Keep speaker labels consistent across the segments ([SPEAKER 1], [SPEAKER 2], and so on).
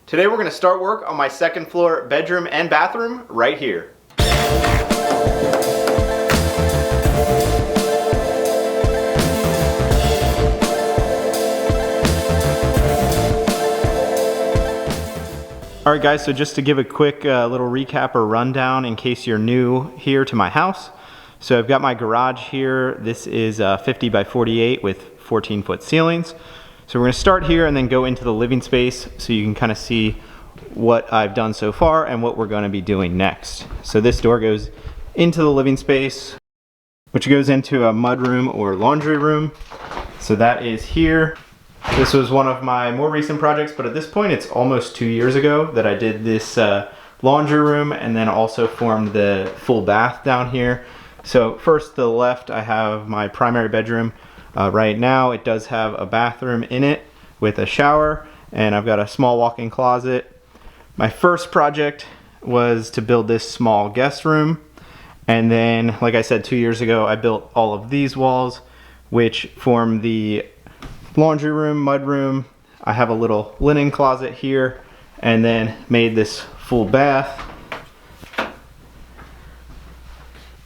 [SPEAKER 1] Today we're going to start work on my second floor bedroom and bathroom right here. Alright guys, so just to give a quick little recap or rundown in case you're new here to my house. So I've got my garage here. This is 50 by 48 with 14-foot ceilings. So we're going to start here and then go into the living space so you can kind of see what I've done so far and what we're going to be doing next. So this door goes into the living space, which goes into a mudroom or laundry room. So that is here. This was one of my more recent projects, but at this point it's almost 2 years ago that I did this laundry room and then also formed the full bath down here. So first to the left I have my primary bedroom. Right now it does have a bathroom in it with a shower, and I've got a small walk-in closet. My first project was to build this small guest room, and then like I said 2 years ago I built all of these walls which form the laundry room, mud room. I have a little linen closet here and then made this full bath.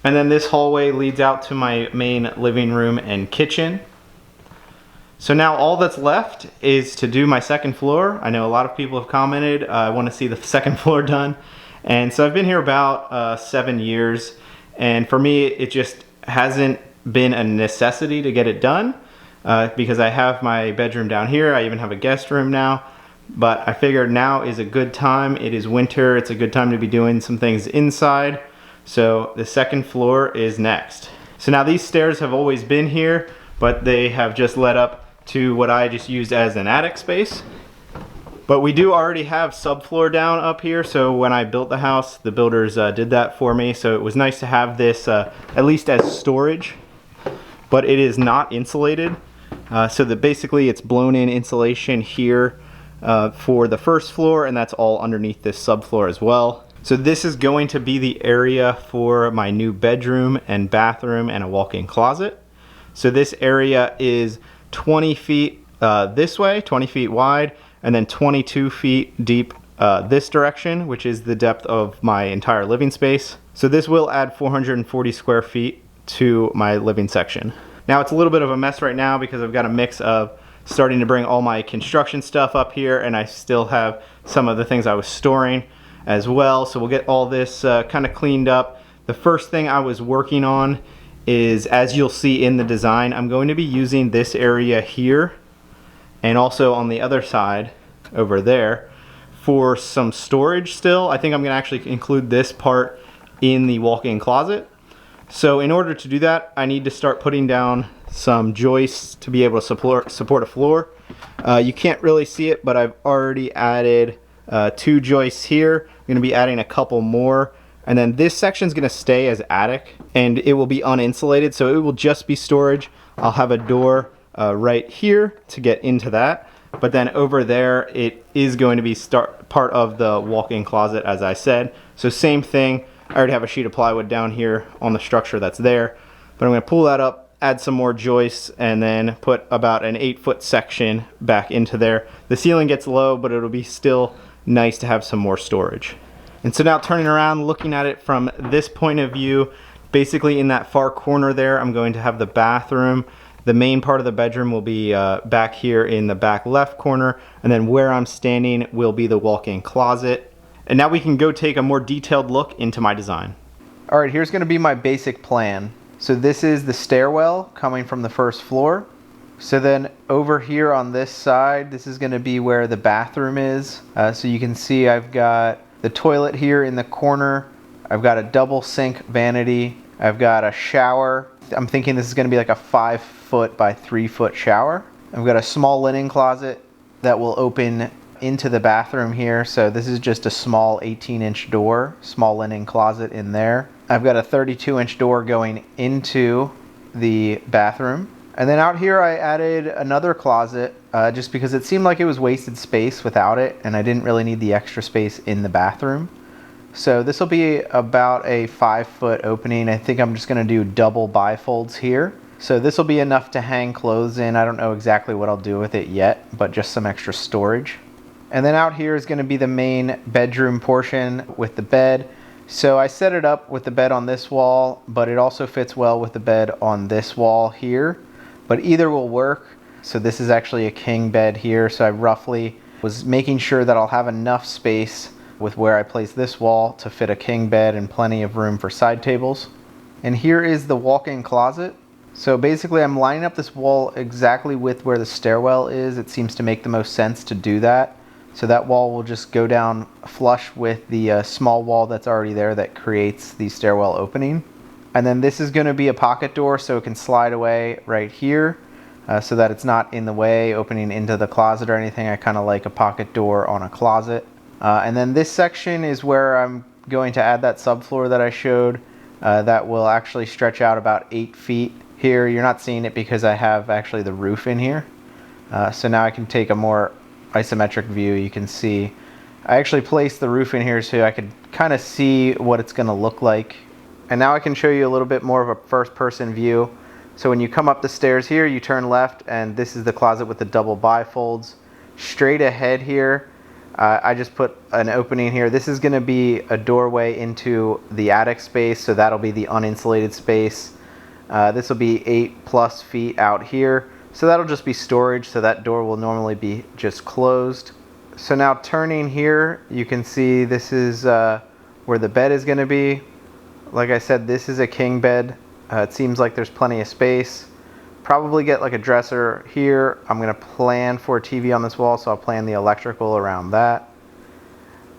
[SPEAKER 1] And then this hallway leads out to my main living room and kitchen. So now all that's left is to do my second floor. I know a lot of people have commented, I want to see the second floor done. And so I've been here about 7 years, and for me it just hasn't been a necessity to get it done because I have my bedroom down here. I even have a guest room now. But I figured now is a good time. It is winter, it's a good time to be doing some things inside. So the second floor is next. So now these stairs have always been here, but they have just led up to what I just used as an attic space. But we do already have subfloor down up here, so when I built the house, the builders did that for me. So it was nice to have this at least as storage, but it is not insulated. So that basically it's blown in insulation here for the first floor, and that's all underneath this subfloor as well. So this is going to be the area for my new bedroom and bathroom and a walk-in closet. So this area is 20 feet this way, 20 feet wide, and then 22 feet deep this direction, which is the depth of my entire living space. So this will add 440 square feet to my living section. Now it's a little bit of a mess right now because I've got a mix of starting to bring all my construction stuff up here, and I still have some of the things I was storing as well. So we'll get all this kind of cleaned up. The first thing I was working on is, as you'll see in the design, I'm going to be using this area here and also on the other side over there for some storage still. I think I'm going to actually include this part in the walk-in closet. So in order to do that, I need to start putting down some joists to be able to support a floor. You can't really see it, but I've already added 2 joists here. I'm going to be adding a couple more, and then this section is going to stay as attic, and it will be uninsulated, so it will just be storage. I'll have a door right here to get into that, but then over there it is going to be part of the walk-in closet, as I said. So same thing, I already have a sheet of plywood down here on the structure that's there, but I'm going to pull that up, add some more joists, and then put about an 8-foot section back into there. The ceiling gets low, but it'll be still nice to have some more storage. And so now turning around, looking at it from this point of view, basically in that far corner there, I'm going to have the bathroom. The main part of the bedroom will be back here in the back left corner, and then where I'm standing will be the walk-in closet. And now we can go take a more detailed look into my design. All right, here's going to be my basic plan. So this is the stairwell coming from the first floor. So then over here on this side, this is going to be where the bathroom is. So you can see I've got the toilet here in the corner. I've got a double sink vanity. I've got a shower. I'm thinking this is going to be like a 5-foot by 3-foot shower. I've got a small linen closet that will open into the bathroom here. So this is just a small 18-inch door, small linen closet in there. I've got a 32-inch door going into the bathroom. And then out here I added another closet just because it seemed like it was wasted space without it, and I didn't really need the extra space in the bathroom. So this will be about a 5-foot opening. I think I'm just going to do double bifolds here. So this will be enough to hang clothes in. I don't know exactly what I'll do with it yet, but just some extra storage. And then out here is going to be the main bedroom portion with the bed. So I set it up with the bed on this wall, but it also fits well with the bed on this wall here. But either will work. So this is actually a king bed here. So I roughly was making sure that I'll have enough space with where I place this wall to fit a king bed and plenty of room for side tables. And here is the walk-in closet. So basically I'm lining up this wall exactly with where the stairwell is. It seems to make the most sense to do that. So that wall will just go down flush with the small wall that's already there that creates the stairwell opening. And then this is going to be a pocket door, so it can slide away right here so that it's not in the way opening into the closet or anything. I kind of like a pocket door on a closet. And then this section is where I'm going to add that subfloor that I showed that will actually stretch out about 8 feet. Here you're not seeing it because I have actually the roof in here. So now I can take a more isometric view. You can see I actually placed the roof in here so I could kind of see what it's going to look like. And now I can show you a little bit more of a first person view. So when you come up the stairs here, you turn left and this is the closet with the double bifolds. Straight ahead here, I just put an opening here. This is going to be a doorway into the attic space, so that'll be the uninsulated space. This will be 8+ feet out here. So that'll just be storage, so that door will normally be just closed. So now turning here, you can see this is where the bed is going to be. Like I said, this is a king bed. It seems like there's plenty of space. Probably get like a dresser here. I'm going to plan for a TV on this wall, so I'll plan the electrical around that.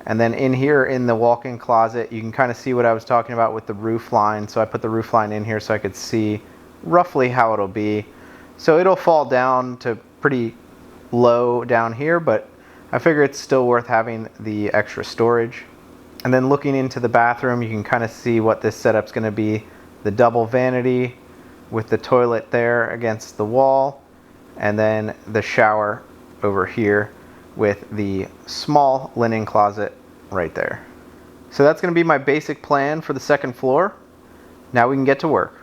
[SPEAKER 1] And then in here in the walk-in closet, you can kind of see what I was talking about with the roof line. So I put the roof line in here so I could see roughly how it'll be. So it'll fall down to pretty low down here, but I figure it's still worth having the extra storage. And then looking into the bathroom, you can kind of see what this setup's going to be. The double vanity with the toilet there against the wall, and then the shower over here with the small linen closet right there. So that's going to be my basic plan for the second floor. Now we can get to work.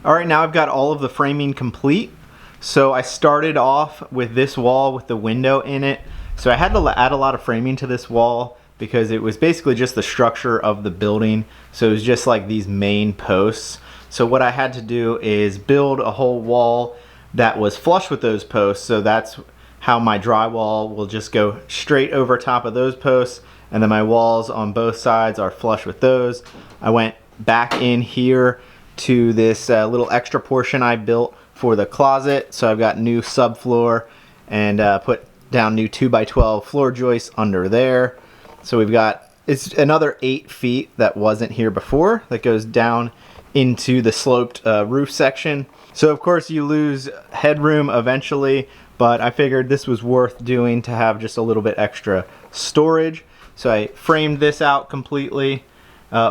[SPEAKER 1] All right, now I've got all of the framing complete. So I started off with this wall with the window in it. So I had to add a lot of framing to this wall because it was basically just the structure of the building. So it was just like these main posts. So what I had to do is build a whole wall that was flush with those posts. So that's how my drywall will just go straight over top of those posts. And then my walls on both sides are flush with those. I went back in here to this little extra portion I built for the closet. So I've got new subfloor and put down new 2x12 floor joists under there. So we've got, it's another 8 feet that wasn't here before that goes down into the sloped roof section. So of course you lose headroom eventually, but I figured this was worth doing to have just a little bit extra storage. So I framed this out completely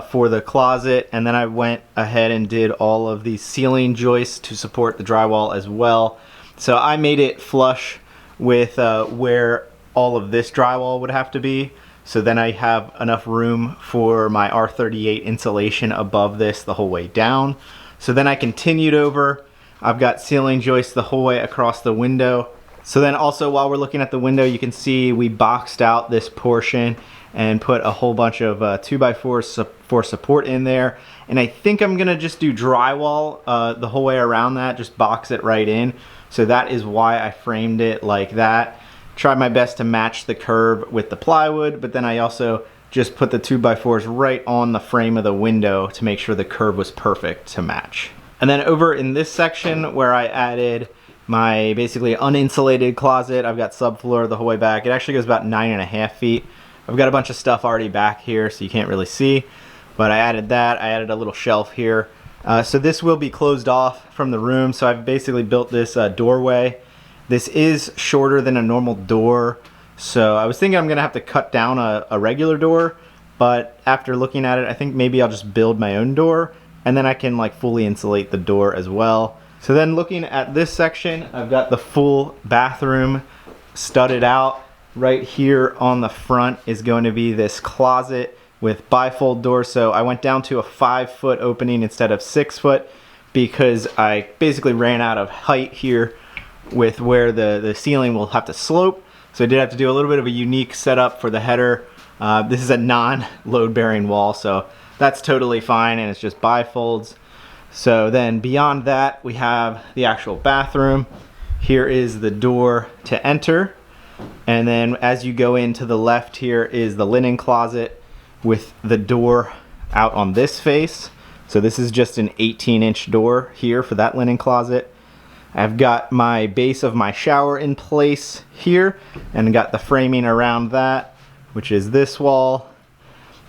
[SPEAKER 1] for the closet, and then I went ahead and did all of these ceiling joists to support the drywall as well. So I made it flush with where all of this drywall would have to be. So then I have enough room for my R38 insulation above this the whole way down. So then I continued over. I've got ceiling joists the whole way across the window. So then also while we're looking at the window, you can see we boxed out this portion and put a whole bunch of 2x4s for support in there. And I think I'm gonna just do drywall the whole way around that, just box it right in. So that is why I framed it like that. Tried my best to match the curve with the plywood, but then I also just put the 2x4s right on the frame of the window to make sure the curve was perfect to match. And then over in this section where I added my basically uninsulated closet, I've got subfloor the whole way back. It actually goes about 9.5 feet. I've got a bunch of stuff already back here so you can't really see, but I added that. I added a little shelf here. So this will be closed off from the room. So I've basically built this doorway. This is shorter than a normal door, so I was thinking I'm gonna have to cut down a regular door, but after looking at it, I think maybe I'll just build my own door, and then I can like fully insulate the door as well. So then looking at this section, I've got the full bathroom studded out. Right here on the front is going to be this closet with bifold doors. So I went down to a 5-foot opening instead of 6 foot because I basically ran out of height here with where the ceiling will have to slope. So I did have to do a little bit of a unique setup for the header. This is a non-load bearing wall, so that's totally fine, and it's just bifolds. So then beyond that, we have the actual bathroom. Here is the door to enter. And then as you go into the left here is the linen closet with the door out on this face. So this is just an 18-inch door here for that linen closet. I've got my base of my shower in place here and got the framing around that, which is this wall.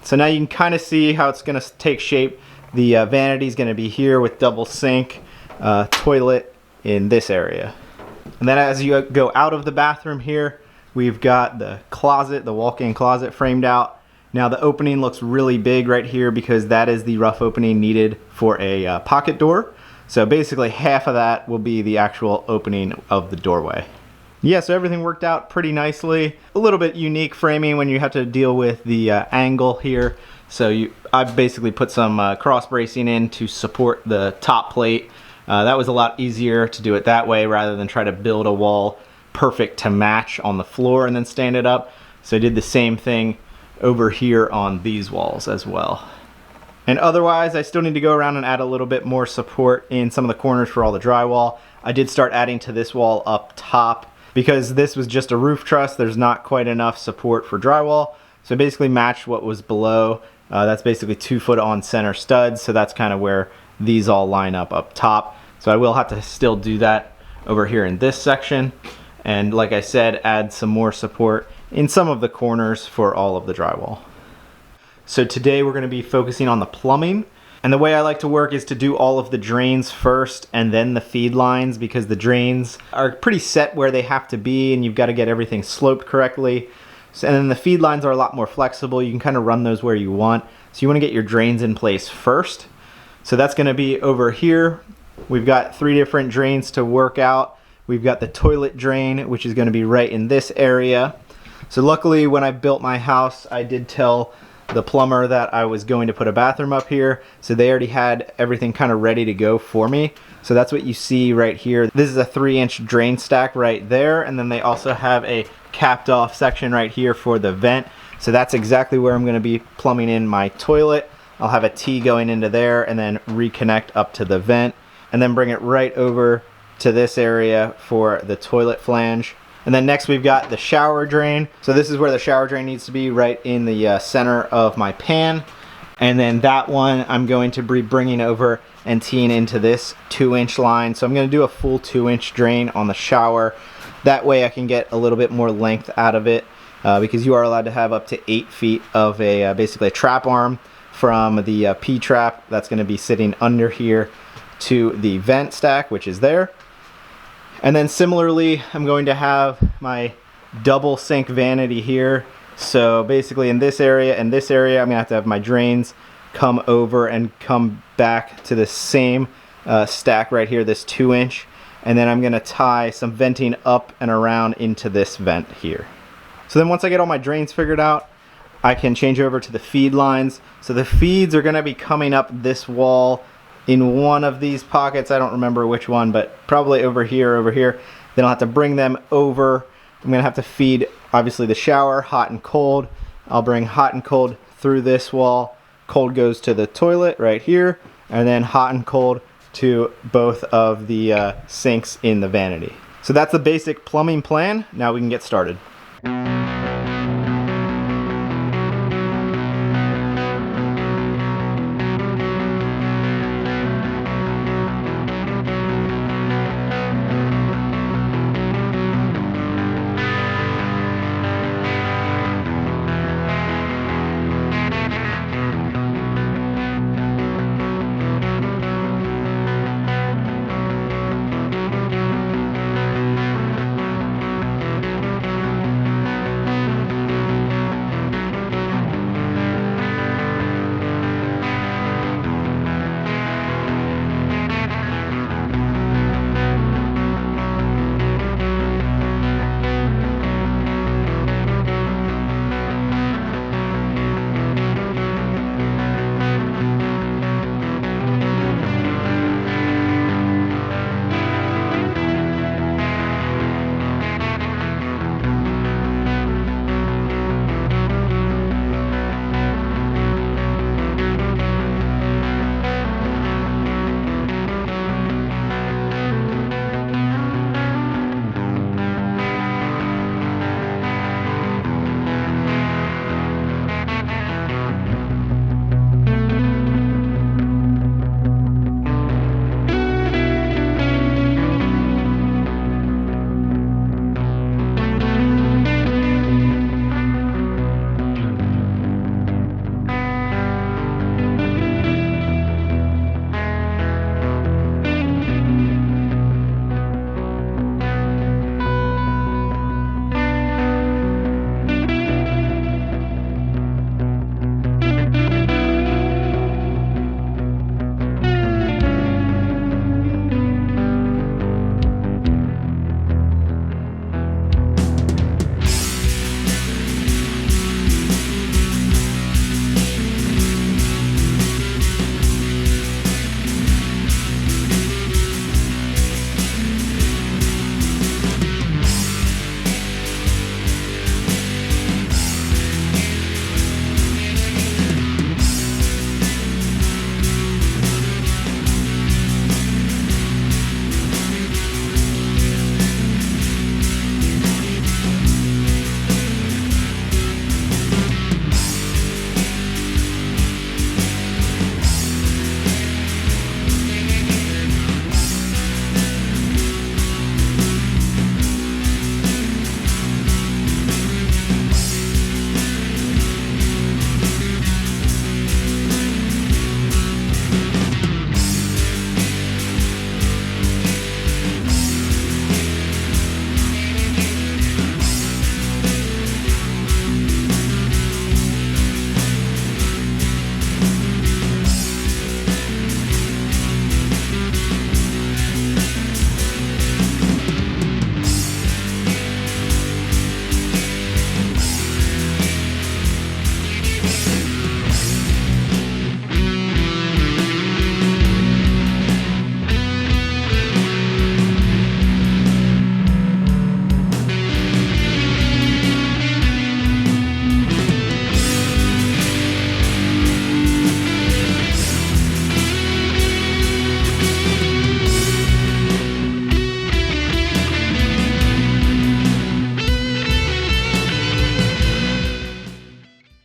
[SPEAKER 1] So now you can kind of see how it's going to take shape. The vanity is going to be here with double sink, toilet in this area. And then as you go out of the bathroom here, we've got the closet, the walk-in closet framed out. Now the opening looks really big right here because that is the rough opening needed for a pocket door. So basically half of that will be the actual opening of the doorway. Yeah, so everything worked out pretty nicely. A little bit unique framing when you have to deal with the angle here. So I basically put some cross bracing in to support the top plate. That was a lot easier to do it that way rather than try to build a wall perfect to match on the floor and then stand it up. So I did the same thing over here on these walls as well. And otherwise, I still need to go around and add a little bit more support in some of the corners for all the drywall. I did start adding to this wall up top because this was just a roof truss. There's not quite enough support for drywall. So I basically matched what was below. That's basically 2 foot on center studs. So that's kind of where these all line up top. So I will have to still do that over here in this section. And like I said, add some more support in some of the corners for all of the drywall. So today we're going to be focusing on the plumbing. And the way I like to work is to do all of the drains first and then the feed lines, because the drains are pretty set where they have to be and you've got to get everything sloped correctly. So, and then the feed lines are a lot more flexible. You can kind of run those where you want. So you want to get your drains in place first. So that's going to be over here. We've got 3 different drains to work out. We've got the toilet drain, which is going to be right in this area. So luckily when I built my house, I did tell the plumber that I was going to put a bathroom up here, so they already had everything kind of ready to go for me. So that's what you see right here. This is a 3-inch drain stack right there, and then they also have a capped off section right here for the vent. So that's exactly where I'm going to be plumbing in my toilet. I'll have a T going into there and then reconnect up to the vent, and then bring it right over to this area for the toilet flange. And then next we've got the shower drain. So this is where the shower drain needs to be, right in the center of my pan. And then that one I'm going to be bringing over and teeing into this 2-inch line. So I'm going to do a full 2-inch drain on the shower. That way I can get a little bit more length out of it, because you are allowed to have up to 8 feet of a basically a trap arm from the P-trap that's going to be sitting under here to the vent stack, which is there. And then similarly, I'm going to have my double sink vanity here. So basically in this area and this area, I'm going to have my drains come over and come back to the same stack right here, this 2-inch. And then I'm going to tie some venting up and around into this vent here. So then once I get all my drains figured out, I can change over to the feed lines. So the feeds are going to be coming up this wall in one of these pockets. I don't remember which one, but probably over here. Then I'll have to bring them over. I'm gonna have to feed, obviously, the shower, hot and cold. I'll bring hot and cold through this wall. Cold goes to the toilet right here, and then hot and cold to both of the sinks in the vanity. So that's the basic plumbing plan. Now we can get started.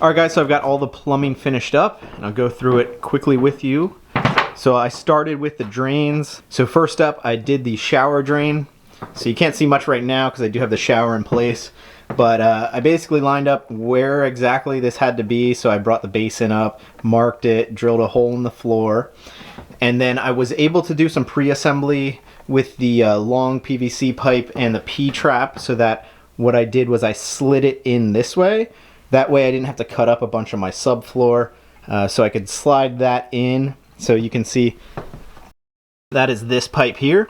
[SPEAKER 1] Alright guys, so I've got all the plumbing finished up, and I'll go through it quickly with you. So I started with the drains. So first up, I did the shower drain. So you can't see much right now because I do have the shower in place. But I basically lined up where exactly this had to be. So I brought the basin up, marked it, drilled a hole in the floor. And then I was able to do some pre-assembly with the long PVC pipe and the P-trap, so that what I did was I slid it in this way. That way I didn't have to cut up a bunch of my subfloor, so I could slide that in. So you can see that is this pipe here.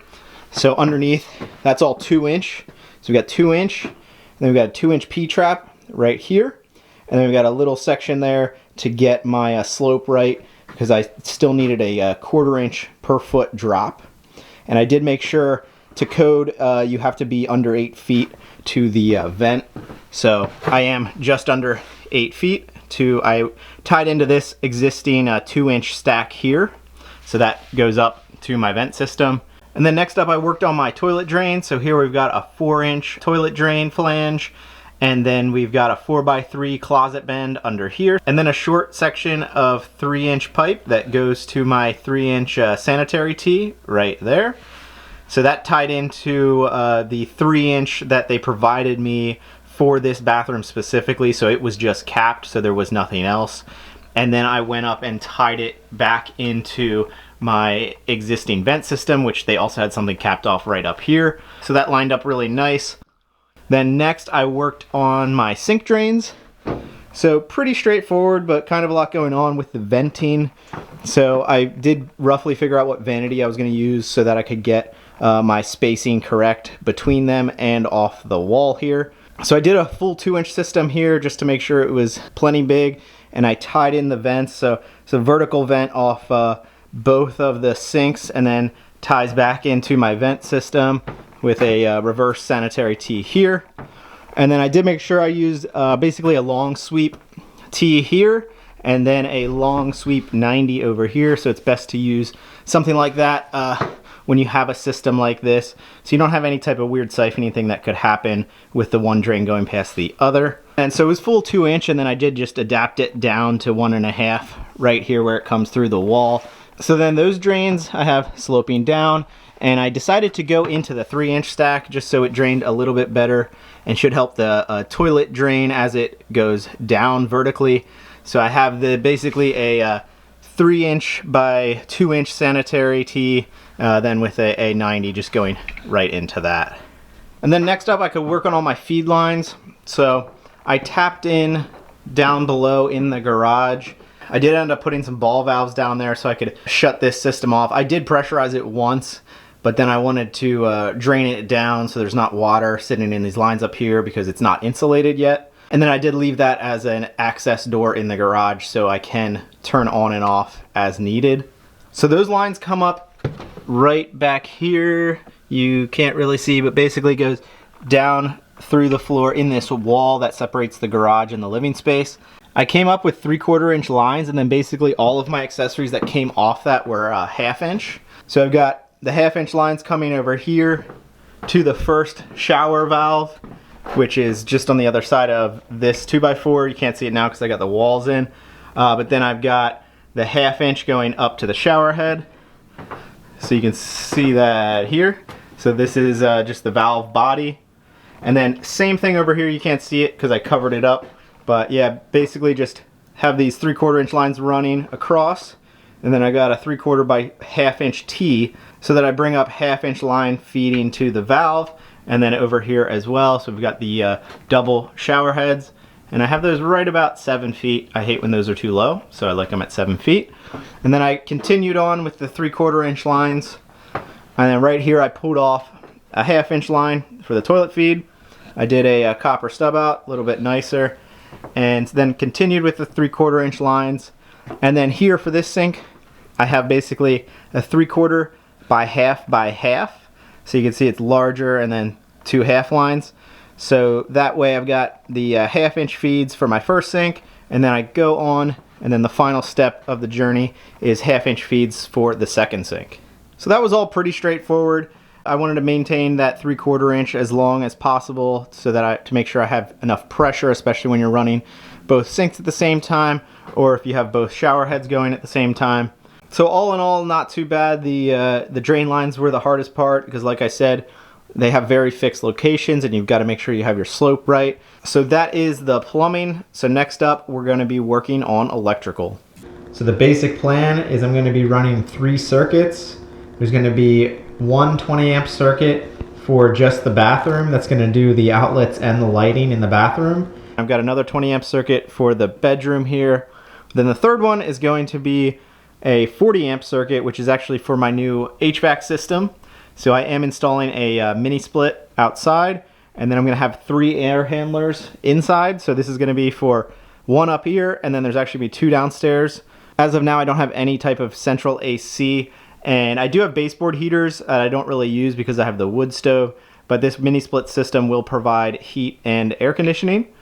[SPEAKER 1] So underneath, that's all 2-inch. So we got 2-inch, and then we got a 2-inch P-trap right here. And then we got a little section there to get my slope right, because I still needed a 1/4 inch per foot drop. And I did make sure to code, you have to be under 8 feet to the vent. So I am just under 8 feet. I tied into this existing 2-inch stack here. So that goes up to my vent system. And then next up I worked on my toilet drain. So here we've got a 4-inch toilet drain flange. And then we've got a 4x3 closet bend under here. And then a short section of 3-inch pipe that goes to my 3-inch sanitary tee right there. So that tied into the 3-inch that they provided me for this bathroom specifically. So it was just capped, so there was nothing else. And then I went up and tied it back into my existing vent system, which they also had something capped off right up here. So that lined up really nice. Then next I worked on my sink drains. So pretty straightforward, but kind of a lot going on with the venting. So I did roughly figure out what vanity I was going to use so that I could get my spacing correct between them and off the wall here. So I did a full 2-inch system here just to make sure it was plenty big, and I tied in the vents. So it's a vertical vent off both of the sinks, and then ties back into my vent system with a reverse sanitary tee here. And then I did make sure I used basically a long sweep tee here, and then a long sweep 90 over here. So it's best to use something like that when you have a system like this, so you don't have any type of weird siphoning thing that could happen with the one drain going past the other. And so it was full 2-inch, and then I did just adapt it down to 1.5 right here where it comes through the wall. So then those drains I have sloping down, and I decided to go into the 3-inch stack just so it drained a little bit better and should help the toilet drain as it goes down vertically. So I have basically a 3-inch by 2-inch sanitary tee, then with a 90 just going right into that. And then next up I could work on all my feed lines. So I tapped in down below in the garage. I did end up putting some ball valves down there so I could shut this system off. I did pressurize it once, but then I wanted to drain it down so there's not water sitting in these lines up here because it's not insulated yet. And then I did leave that as an access door in the garage so I can turn on and off as needed. So those lines come up right back here. You can't really see, but basically goes down through the floor in this wall that separates the garage and the living space. I came up with 3/4 inch lines, and then basically all of my accessories that came off that were 1/2 inch. So I've got the 1/2 inch lines coming over here to the first shower valve, which is just on the other side of this 2x4. You can't see it now because I got the walls in. But then I've got the 1/2 inch going up to the shower head. So you can see that here. So this is just the valve body. And then same thing over here. You can't see it because I covered it up. But yeah, basically just have these 3/4 inch lines running across. And then I got a 3/4 by 1/2 inch T so that I bring up 1/2 inch line feeding to the valve. And then over here as well. So we've got the double shower heads. And I have those right about 7 feet. I hate when those are too low, so I like them at 7 feet. And then I continued on with the 3/4 inch lines. And then right here I pulled off a 1/2 inch line for the toilet feed. I did a copper stub out, a little bit nicer. And then continued with the 3/4 inch lines. And then here for this sink, I have basically a 3/4 by 1/2 by 1/2. So you can see it's larger, and then 2 half lines. So that way I've got the 1/2 inch feeds for my first sink, and then I go on, and then the final step of the journey is 1/2 inch feeds for the second sink. So that was all pretty straightforward. I wanted to maintain that 3/4 inch as long as possible so that to make sure I have enough pressure, especially when you're running both sinks at the same time, or if you have both shower heads going at the same time. So all in all, not too bad. The drain lines were the hardest part because, like I said, they have very fixed locations and you've got to make sure you have your slope right. So that is the plumbing. So next up, we're going to be working on electrical. So the basic plan is I'm going to be running 3 circuits. There's going to be one 20 amp circuit for just the bathroom. That's going to do the outlets and the lighting in the bathroom. I've got another 20 amp circuit for the bedroom here. Then the third one is going to be a 40 amp circuit, which is actually for my new HVAC system. So I am installing a mini split outside, and then I'm going to have 3 air handlers inside. So this is going to be for 1 up here, and then there's actually be 2 downstairs. As of now, I don't have any type of central AC, and I do have baseboard heaters that I don't really use because I have the wood stove, but this mini split system will provide heat and air conditioning.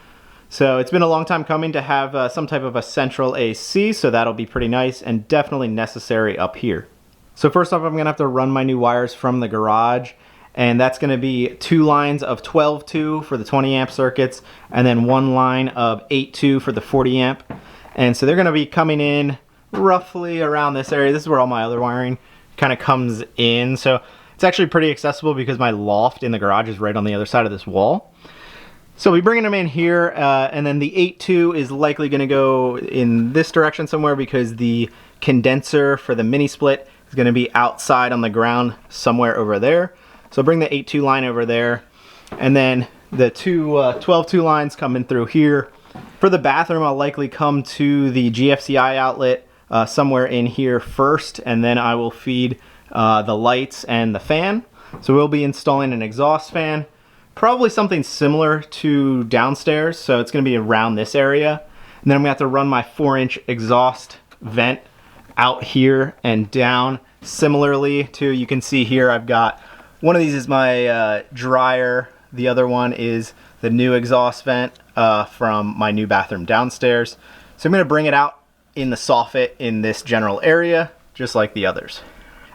[SPEAKER 1] So it's been a long time coming to have some type of a central AC, so that'll be pretty nice and definitely necessary up here. So first off, I'm gonna have to run my new wires from the garage, and that's gonna be 2 lines of 12-2 for the 20 amp circuits, and then 1 line of 8-2 for the 40 amp. And so they're gonna be coming in roughly around this area. This is where all my other wiring kind of comes in. So it's actually pretty accessible because my loft in the garage is right on the other side of this wall. So we'll be bringing them in here, and then the 8-2 is likely going to go in this direction somewhere because the condenser for the mini split is going to be outside on the ground somewhere over there. So bring the 8-2 line over there, and then the 2 12-2 lines coming through here. For the bathroom, I'll likely come to the GFCI outlet somewhere in here first, and then I will feed the lights and the fan. So we'll be installing an exhaust fan. Probably something similar to downstairs, so it's going to be around this area. And then I'm going to have to run my 4-inch exhaust vent out here and down. Similarly to, you can see here, I've got one of these is my dryer. The other one is the new exhaust vent from my new bathroom downstairs. So I'm going to bring it out in the soffit in this general area, just like the others.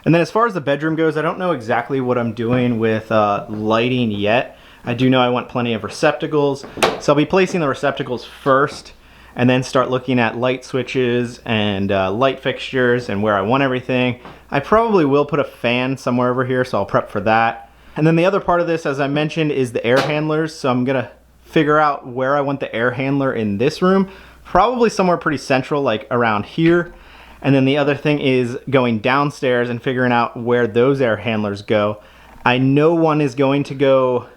[SPEAKER 1] And then as far as the bedroom goes, I don't know exactly what I'm doing with lighting yet. I do know I want plenty of receptacles, so I'll be placing the receptacles first and then start looking at light switches and light fixtures and where I want everything. I probably will put a fan somewhere over here, so I'll prep for that. And then the other part of this, as I mentioned, is the air handlers, so I'm gonna figure out where I want the air handler in this room, probably somewhere pretty central, like around here. And then the other thing is going downstairs and figuring out where those air handlers go. I know one is going to go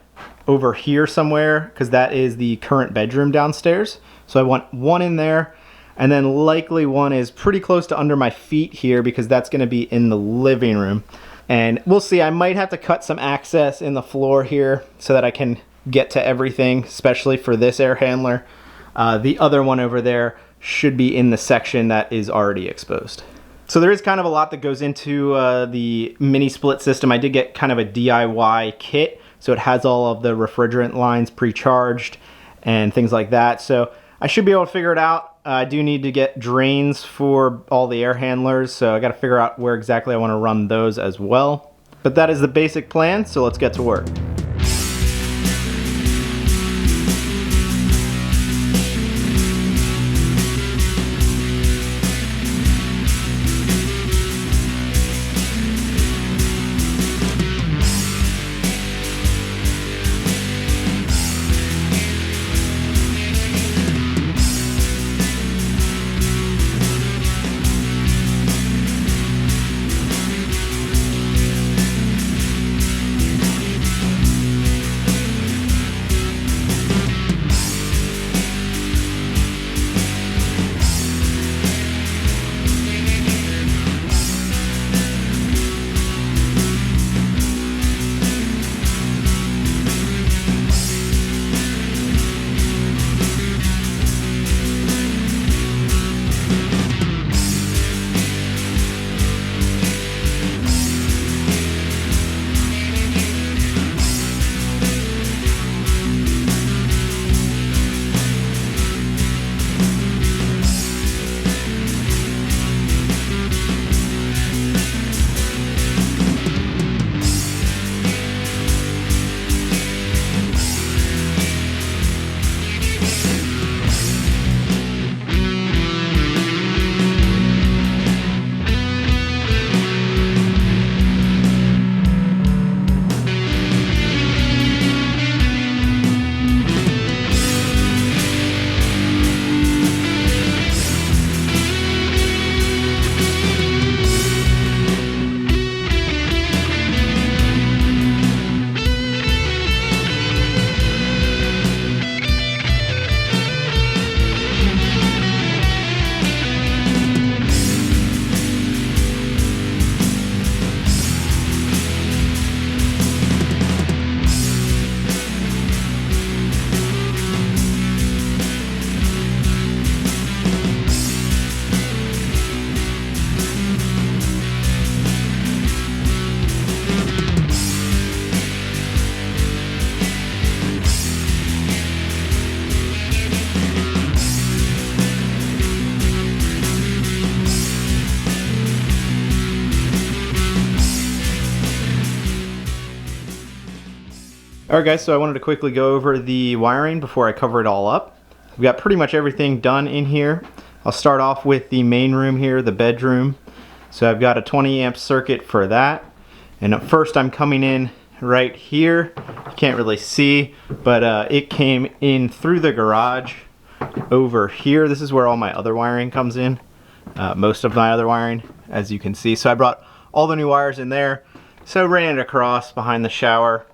[SPEAKER 1] over here somewhere because that is the current bedroom downstairs. So I want one in there, and then likely one is pretty close to under my feet here because that's going to be in the living room. And we'll see, I might have to cut some access in the floor here so that I can get to everything, especially for this air handler. The other one over there should be in the section that is already exposed. So there is kind of a lot that goes into the mini split system. I did get kind of a DIY kit, so it has all of the refrigerant lines pre-charged and things like that. So I should be able to figure it out. I do need to get drains for all the air handlers, so I got to figure out where exactly I want to run those as well. But that is the basic plan, so let's get to work. Alright guys, so I wanted to quickly go over the wiring before I cover it all up. We've got pretty much everything done in here. I'll start off with the main room here, the bedroom. So I've got a 20 amp circuit for that. And at first I'm coming in right here. You can't really see, but it came in through the garage over here. This is where all my other wiring comes in. Most of my other wiring, as you can see. So I brought all the new wires in there. So ran it across behind the shower.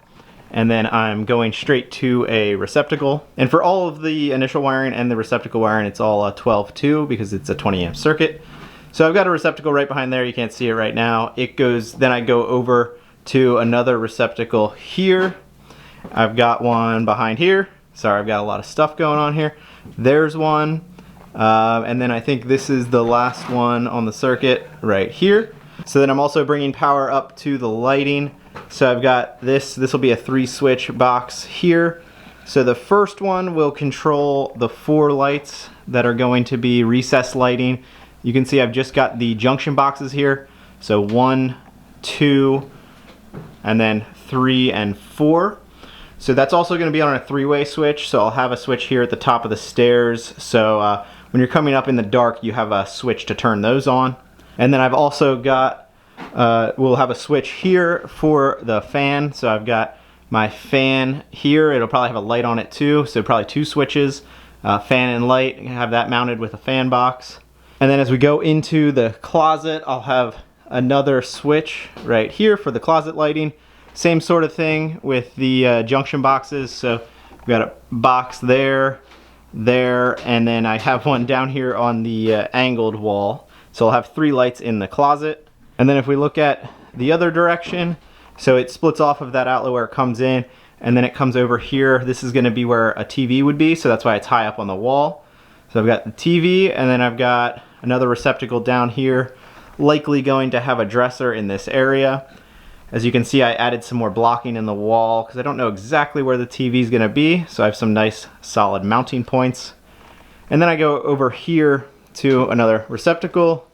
[SPEAKER 1] And then I'm going straight to a receptacle. And for all of the initial wiring and the receptacle wiring, it's all 12-2 because it's a 20 amp circuit. So I've got a receptacle right behind there. You can't see it right now. It goes, then I go over to another receptacle here. I've got one behind here. Sorry, I've got a lot of stuff going on here. There's one. And then I think this is the last one on the circuit right here. So then I'm also bringing power up to the lighting. So I've got this will be a 3-switch box here. So the first one will control the 4 lights that are going to be recessed lighting. You can see I've just got the junction boxes here. So 1, 2, and then 3 and 4. So that's also going to be on a 3-way switch. So I'll have a switch here at the top of the stairs. So when you're coming up in the dark, you have a switch to turn those on. And then I've also got we'll have a switch here for the fan. So I've got my fan here. It'll probably have a light on it too. So probably 2 switches, fan and light. Have that mounted with a fan box. And then as we go into the closet, I'll have another switch right here for the closet lighting. Same sort of thing with the junction boxes. So we've got a box there, and then I have one down here on the angled wall. So I'll have 3 lights in the closet. And then if we look at the other direction, so it splits off of that outlet where it comes in, and then it comes over here. This is going to be where a TV would be, so that's why it's high up on the wall. So I've got the TV, and then I've got another receptacle down here, likely going to have a dresser in this area. As you can see, I added some more blocking in the wall because I don't know exactly where the TV is going to be, so I have some nice solid mounting points. And then I go over here to another receptacle.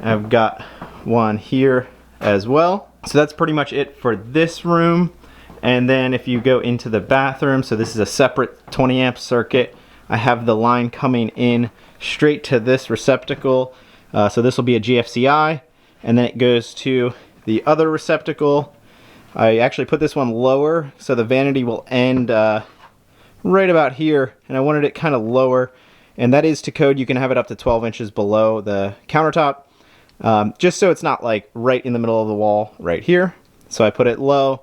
[SPEAKER 1] I've got one here as well. So that's pretty much it for this room. And then if you go into the bathroom, so this is a separate 20 amp circuit. I have the line coming in straight to this receptacle. So this will be a GFCI, and then it goes to the other receptacle. I actually put this one lower, so the vanity will end right about here, and I wanted it kind of lower, and that is to code. You can have it up to 12 inches below the countertop. Just so it's not like right in the middle of the wall right here. So I put it low.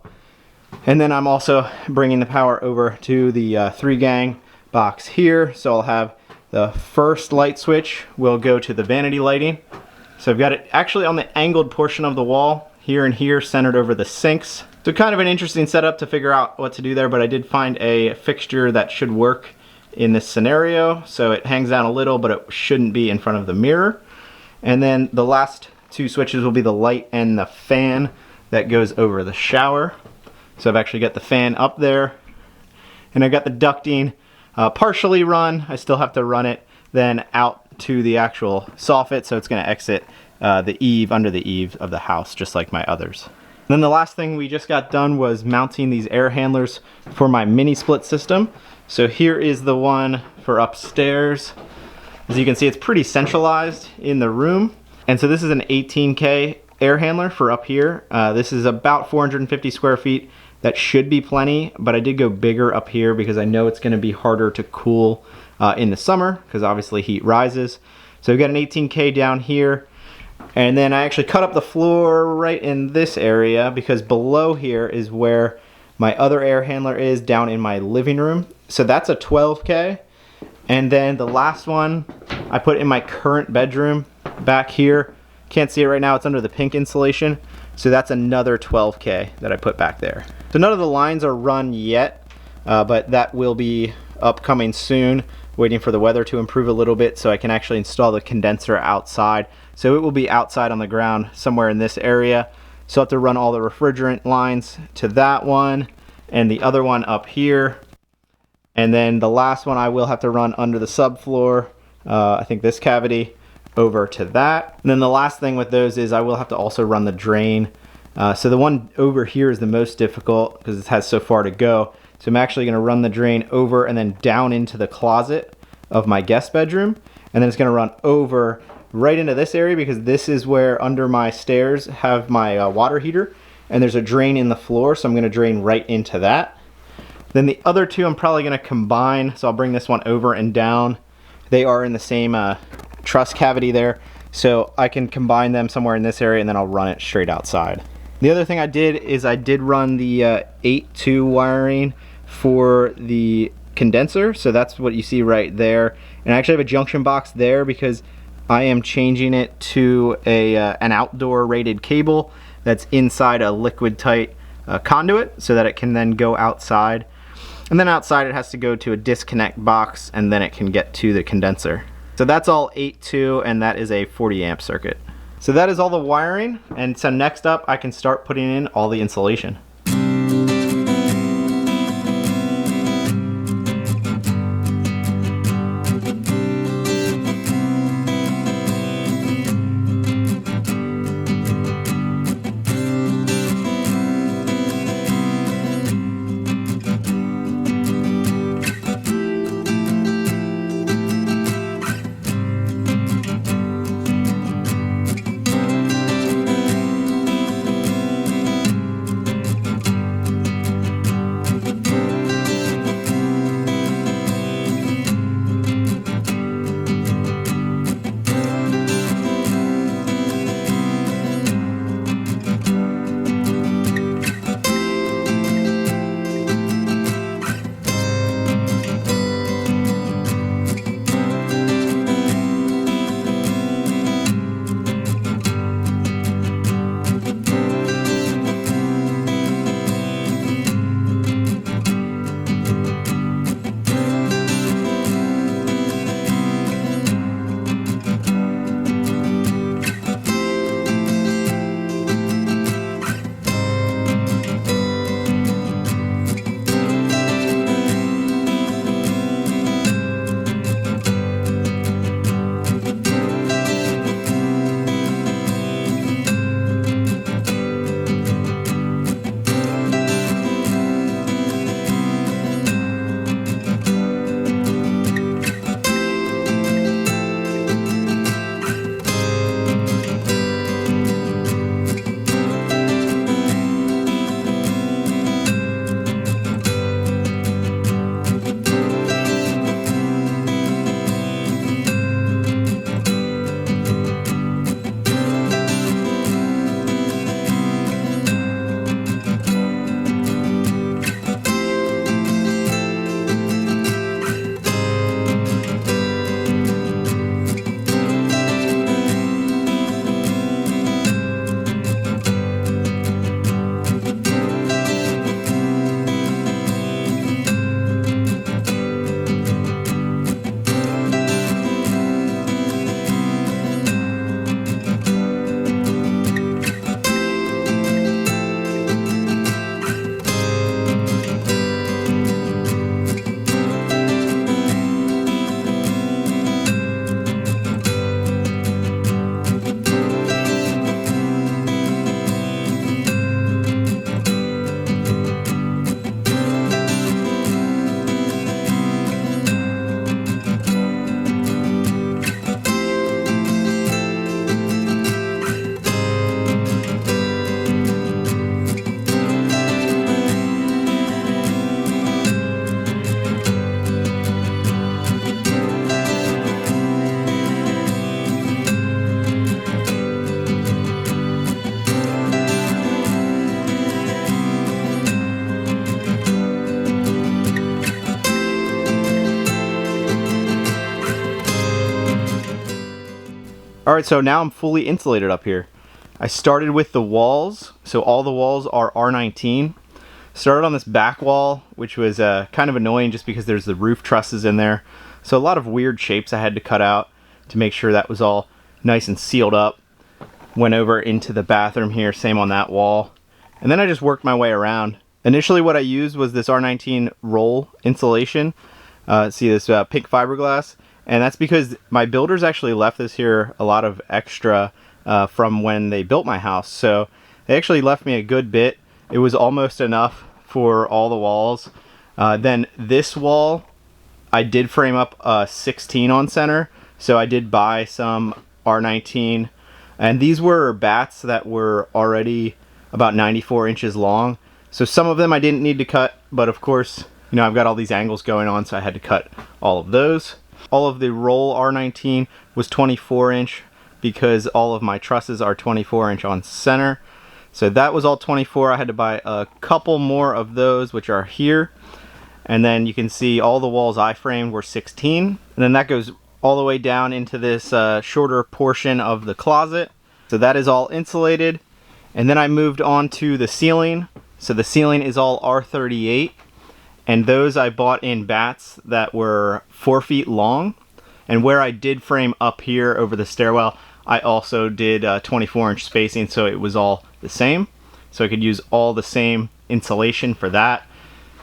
[SPEAKER 1] And then I'm also bringing the power over to the 3-gang box here. So I'll have the first light switch will go to the vanity lighting. So I've got it actually on the angled portion of the wall here and here, centered over the sinks. So kind of an interesting setup to figure out what to do there, but I did find a fixture that should work in this scenario. So it hangs down a little, but it shouldn't be in front of the mirror. And then the last 2 switches will be the light and the fan that goes over the shower. So I've actually got the fan up there, and I've got the ducting partially run. I still have to run it then out to the actual soffit, so it's going to exit the eave, under the eave of the house, just like my others. And then the last thing we just got done was mounting these air handlers for my mini split system. So here is the one for upstairs. As you can see, it's pretty centralized in the room. And so this is an 18K air handler for up here. This is about 450 square feet. That should be plenty, but I did go bigger up here because I know it's going to be harder to cool in the summer because obviously heat rises. So we've got an 18K down here. And then I actually cut up the floor right in this area because below here is where my other air handler is, down in my living room. So that's a 12K. And then the last one I put in my current bedroom back here. Can't see it right now, it's under the pink insulation. So that's another 12K that I put back there. So none of the lines are run yet, but that will be upcoming soon. Waiting for the weather to improve a little bit so I can actually install the condenser outside. So it will be outside on the ground somewhere in this area. So I have to run all the refrigerant lines to that one and the other one up here. And then the last one I will have to run under the subfloor, I think this cavity, over to that. And then the last thing with those is I will have to also run the drain So the one over here is the most difficult because it has so far to go. So I'm actually going to run the drain over and then down into the closet of my guest bedroom. And then it's going to run over right into this area because this is where under my stairs have my water heater. And there's a drain in the floor, so I'm going to drain right into that. Then the other two I'm probably going to combine. So I'll bring this one over and down. They are in the same truss cavity there. So I can combine them somewhere in this area and then I'll run it straight outside. The other thing I did is I did run the 8-2 wiring for the condenser, so that's what you see right there. And I actually have a junction box there because I am changing it to an outdoor rated cable that's inside a liquid tight conduit so that it can then go outside. And then outside it has to go to a disconnect box and then it can get to the condenser. So that's all 8-2 and that is a 40 amp circuit. So that is all the wiring, and so next up I can start putting in all the insulation. Alright, so now I'm fully insulated up here. I started with the walls, so all the walls are R19. Started on this back wall, which was kind of annoying just because there's the roof trusses in there. So a lot of weird shapes I had to cut out to make sure that was all nice and sealed up. Went over into the bathroom here, same on that wall. And then I just worked my way around. Initially what I used was this R19 roll insulation. See this pink fiberglass? And that's because my builders actually left this here a lot of extra from when they built my house. So They actually left me a good bit. It was almost enough for all the walls. Then this wall, I did frame up a 16 on center, so I did buy some R19, and these were bats that were already about 94 inches long. So some of them I didn't need to cut, but of course, you know, I've got all these angles going on, so I had to cut all of those. All of the roll R19 was 24 inch because all of my trusses are 24 inch on center. So that was all 24. I had to buy a couple more of those, which are here. And then you can see all the walls I framed were 16. And then that goes all the way down into this shorter portion of the closet. So that is all insulated. And then I moved on to the ceiling. So the ceiling is all R38. And those I bought in bats that were 4 feet long. And where I did frame up here over the stairwell, I also did 24-inch spacing, so it was all the same. So I could use all the same insulation for that.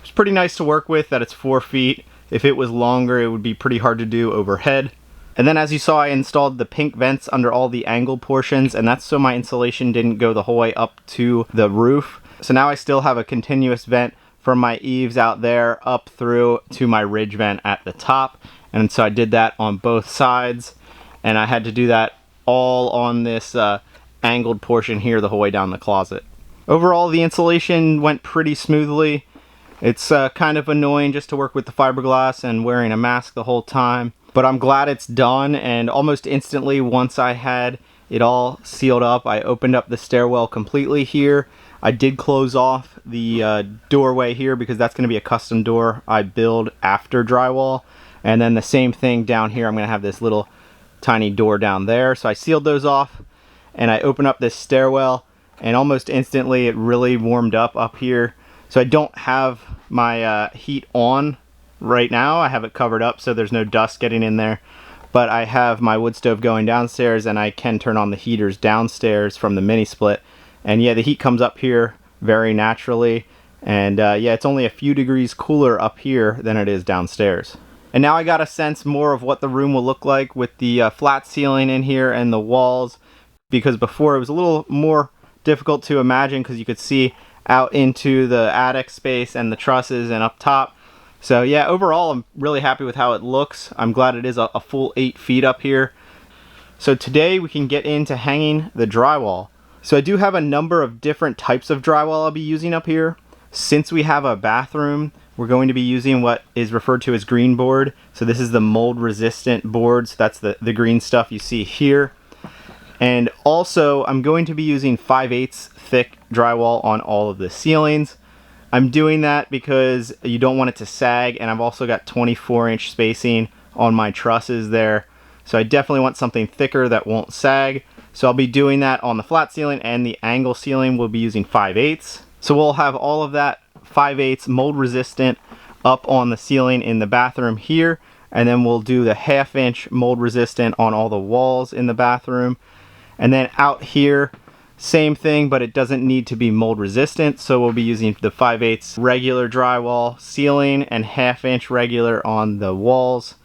[SPEAKER 1] It's pretty nice to work with that it's 4 feet. If it was longer, it would be pretty hard to do overhead. And then as you saw, I installed the pink vents under all the angle portions, and that's so my insulation didn't go the whole way up to the roof. So now I still have a continuous vent from my eaves out there up through to my ridge vent at the top. And so I did that on both sides, and I had to do that all on this angled portion here the whole way down the closet. Overall, the insulation went pretty smoothly. It's kind of annoying just to work with the fiberglass and wearing a mask the whole time, but I'm glad it's done. And almost instantly, once I had it all sealed up, I opened up the stairwell completely here. I did close off the doorway here because that's going to be a custom door I build after drywall. And then the same thing down here, I'm going to have this little tiny door down there. So I sealed those off, and I opened up this stairwell, and almost instantly it really warmed up here. So I don't have my heat on right now. I have it covered up so there's no dust getting in there. But I have my wood stove going downstairs, and I can turn on the heaters downstairs from the mini split. And yeah, the heat comes up here very naturally. And yeah, it's only a few degrees cooler up here than it is downstairs. And now I got a sense more of what the room will look like with the flat ceiling in here and the walls, because before it was a little more difficult to imagine because you could see out into the attic space and the trusses and up top. So yeah, overall I'm really happy with how it looks. I'm glad it is a full 8 feet up here. So today we can get into hanging the drywall. So I do have a number of different types of drywall I'll be using up here. Since we have a bathroom, we're going to be using what is referred to as green board. So this is the mold resistant board. So that's the green stuff you see here. And also I'm going to be using 5/8 thick drywall on all of the ceilings. I'm doing that because you don't want it to sag, and I've also got 24-inch spacing on my trusses there. So I definitely want something thicker that won't sag. So I'll be doing that on the flat ceiling, and the angle ceiling we'll be using 5/8. So we'll have all of that 5/8 mold resistant up on the ceiling in the bathroom here, and then we'll do the 1/2 inch mold resistant on all the walls in the bathroom. And then out here, same thing, but it doesn't need to be mold resistant, so we'll be using the 5/8 regular drywall ceiling and 1/2 inch regular on the walls.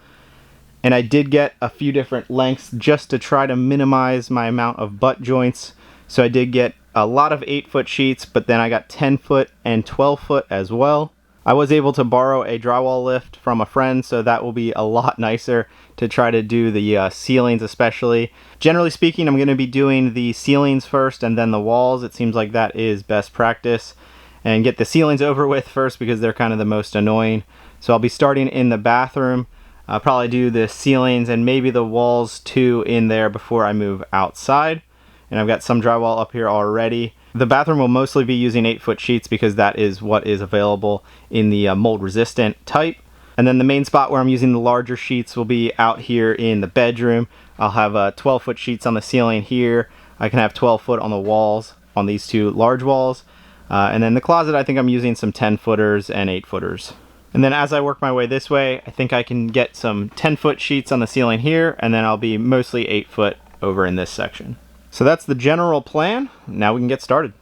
[SPEAKER 1] And I did get a few different lengths just to try to minimize my amount of butt joints. So I did get a lot of 8-foot sheets, but then I got 10-foot and 12-foot as well. I was able to borrow a drywall lift from a friend, so that will be a lot nicer to try to do the ceilings especially. Generally speaking, I'm going to be doing the ceilings first and then the walls. It seems like that is best practice. And get the ceilings over with first because they're kind of the most annoying. So I'll be starting in the bathroom. I'll probably do the ceilings and maybe the walls too in there before I move outside. And I've got some drywall up here already. The bathroom will mostly be using 8-foot sheets because that is what is available in the mold resistant type. And then the main spot where I'm using the larger sheets will be out here in the bedroom. I'll have 12-foot sheets on the ceiling here. I can have 12-foot on the walls on these two large walls. And then the closet, I think I'm using some 10-footers and 8-footers. And then as I work my way this way, I think I can get some 10-foot sheets on the ceiling here, and then I'll be mostly 8-foot over in this section. So that's the general plan. Now we can get started.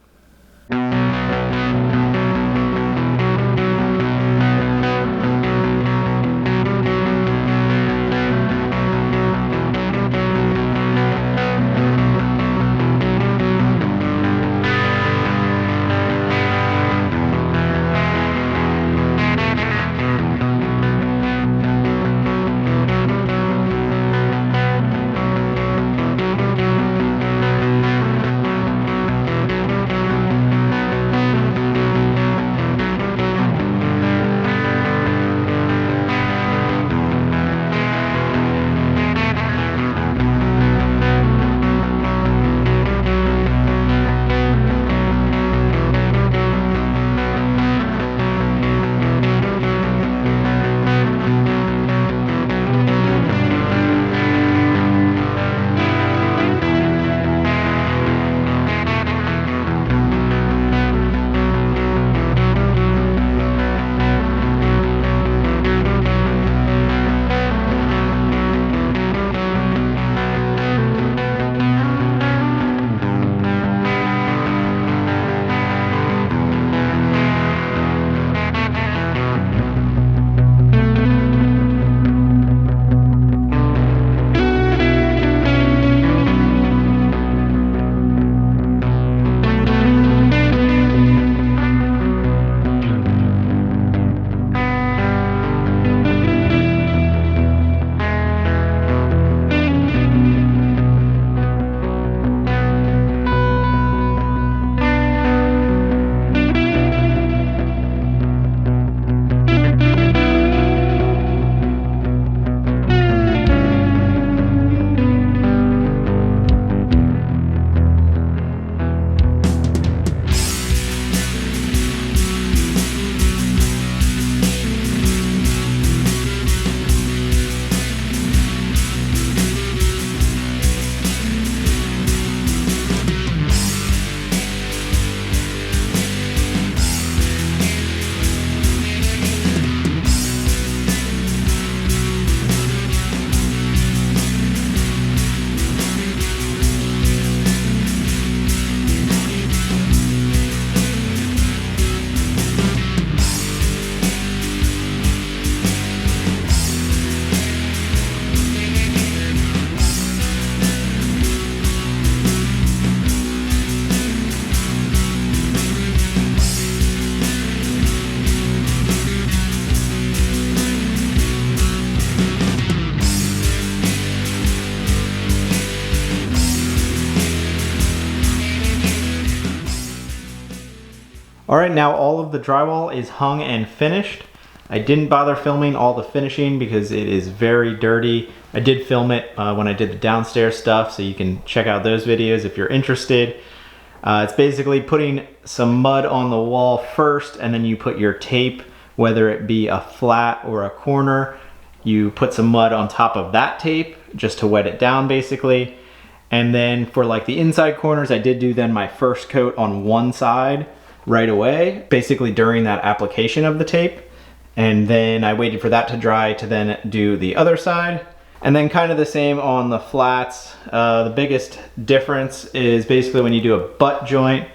[SPEAKER 1] All right, now all of the drywall is hung and finished. I didn't bother filming all the finishing because it is very dirty. I did film it when I did the downstairs stuff, so you can check out those videos if you're interested. It's basically putting some mud on the wall first, and then you put your tape, whether it be a flat or a corner. You put some mud on top of that tape just to wet it down basically. And then for like the inside corners, I did do then my first coat on one side right away, basically during that application of the tape. And then I waited for that to dry to then do the other side. And then kind of the same on the flats. The biggest difference is basically when you do a butt joint,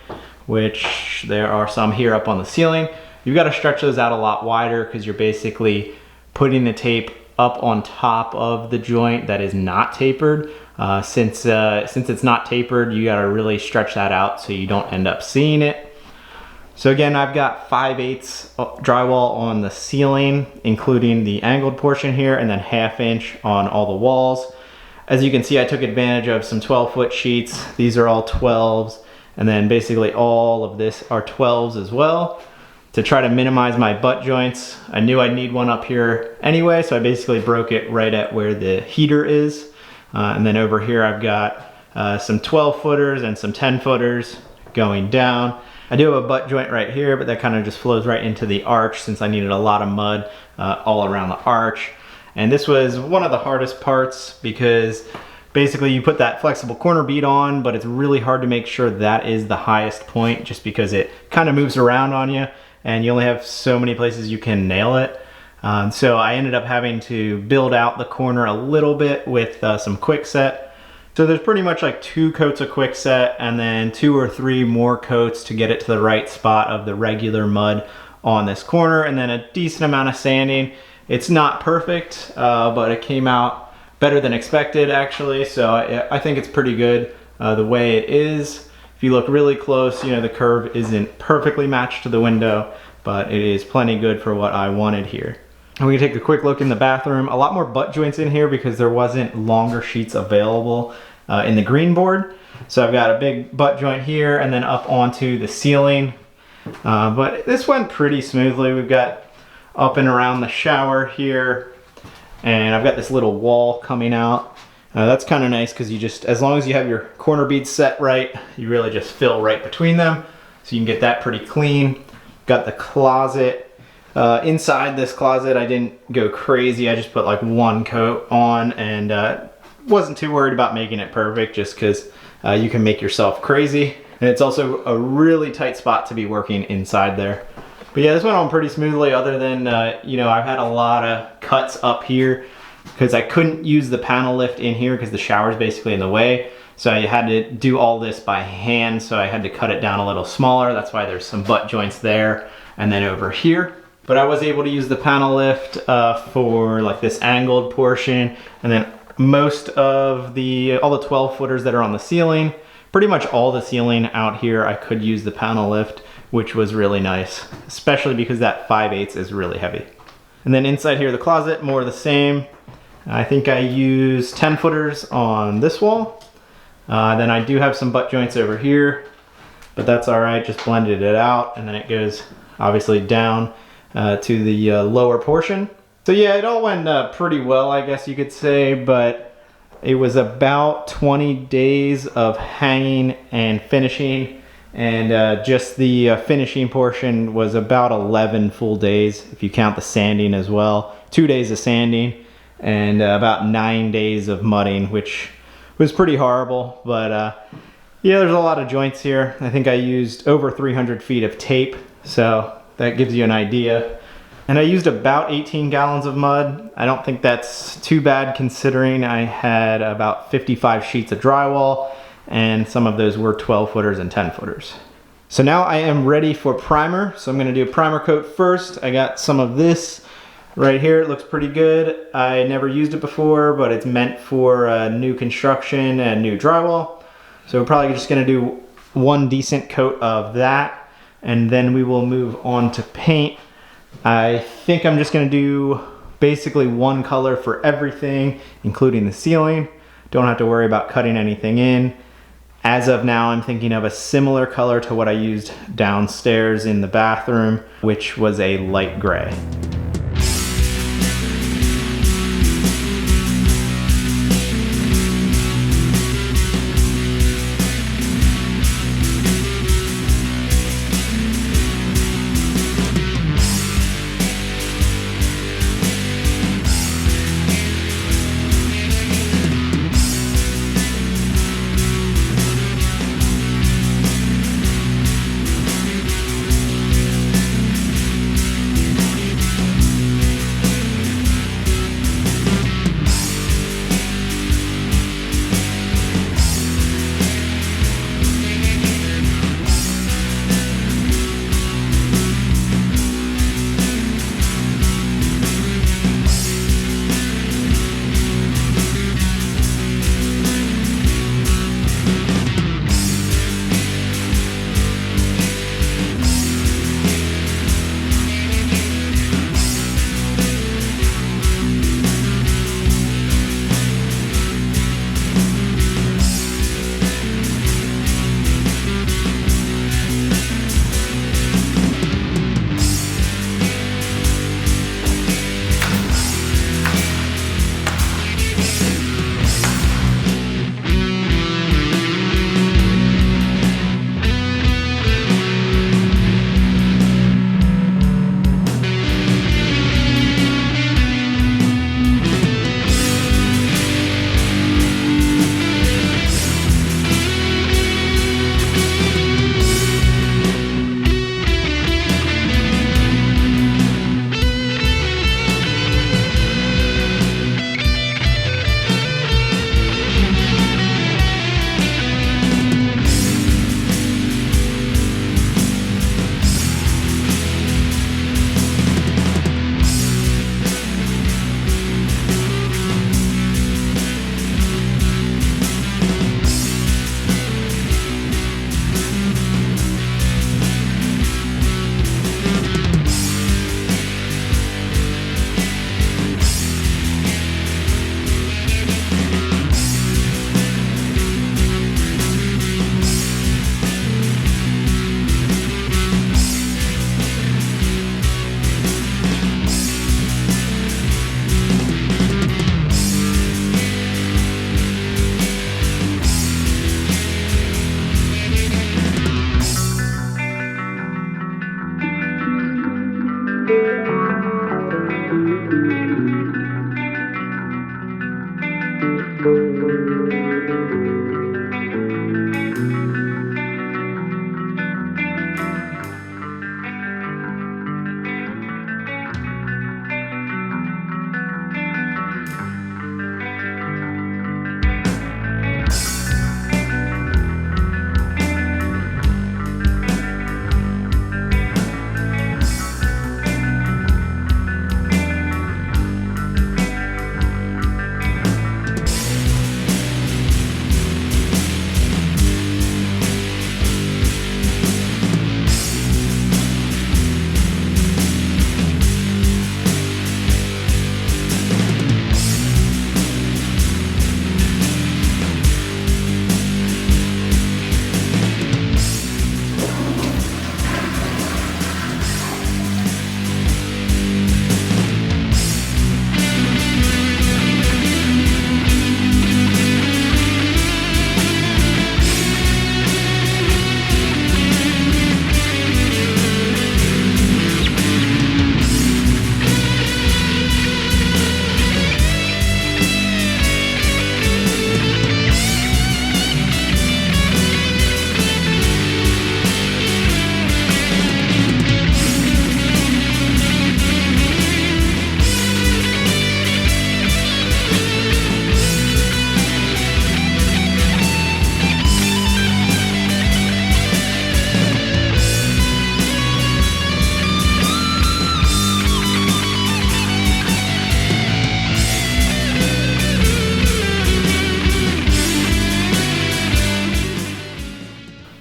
[SPEAKER 1] which there are some here up on the ceiling, you've got to stretch those out a lot wider because you're basically putting the tape up on top of the joint that is not tapered. Since it's not tapered, you got to really stretch that out so you don't end up seeing it. So again, I've got 5/8 drywall on the ceiling, including the angled portion here, and then 1/2 inch on all the walls. As you can see, I took advantage of some 12-foot sheets. These are all 12s, and then basically all of this are 12s as well, to try to minimize my butt joints. I knew I'd need one up here anyway, so I basically broke it right at where the heater is. And then over here I've got some 12-footers and some 10-footers going down. I do have a butt joint right here, but that kind of just flows right into the arch since I needed a lot of mud all around the arch. And this was one of the hardest parts because basically you put that flexible corner bead on, but it's really hard to make sure that is the highest point just because it kind of moves around on you and you only have so many places you can nail it. So I ended up having to build out the corner a little bit with some Quickset. So there's pretty much like 2 coats of Quickset and then 2 or 3 more coats to get it to the right spot of the regular mud on this corner, and then a decent amount of sanding. It's not perfect, but it came out better than expected actually, so I think it's pretty good the way it is. If you look really close, you know, the curve isn't perfectly matched to the window, but it is plenty good for what I wanted here. And we can take a quick look in the bathroom. A lot more butt joints in here because there wasn't longer sheets available in the green board. So I've got a big butt joint here and then up onto the ceiling. But this went pretty smoothly. We've got up and around the shower here, and I've got this little wall coming out. That's kind of nice because you just, as long as you have your corner beads set right, you really just fill right between them. So you can get that pretty clean. Got the closet. Inside this closet, I didn't go crazy. I just put like 1 coat on and wasn't too worried about making it perfect just because you can make yourself crazy. And it's also a really tight spot to be working inside there. But yeah, this went on pretty smoothly other than, you know, I've had a lot of cuts up here because I couldn't use the panel lift in here because the shower is basically in the way. So I had to do all this by hand, so I had to cut it down a little smaller. That's why there's some butt joints there and then over here. But I was able to use the panel lift for like this angled portion, and then most of all the 12-footers that are on the ceiling, pretty much all the ceiling out here, I could use the panel lift, which was really nice, especially because that 5/8 is really heavy. And then inside here, the closet, more of the same. I think I used 10-footers on this wall. Then I do have some butt joints over here, but that's all right, just blended it out, and then it goes obviously down to the lower portion. So yeah, it all went pretty well, I guess you could say, but it was about 20 days of hanging and finishing, and just the finishing portion was about 11 full days if you count the sanding as well. 2 days of sanding and about 9 days of mudding, which was pretty horrible, but yeah, there's a lot of joints here. I think I used over 300 feet of tape, so that gives you an idea. And I used about 18 gallons of mud. I don't think that's too bad considering I had about 55 sheets of drywall, and some of those were 12-footers and 10-footers. So now I am ready for primer. So I'm gonna do a primer coat first. I got some of this right here. It looks pretty good. I never used it before, but it's meant for new construction and new drywall. So we're probably just gonna do 1 decent coat of that, and then we will move on to paint. I think I'm just gonna do basically 1 color for everything, including the ceiling. Don't have to worry about cutting anything in. As of now, I'm thinking of a similar color to what I used downstairs in the bathroom, which was a light gray.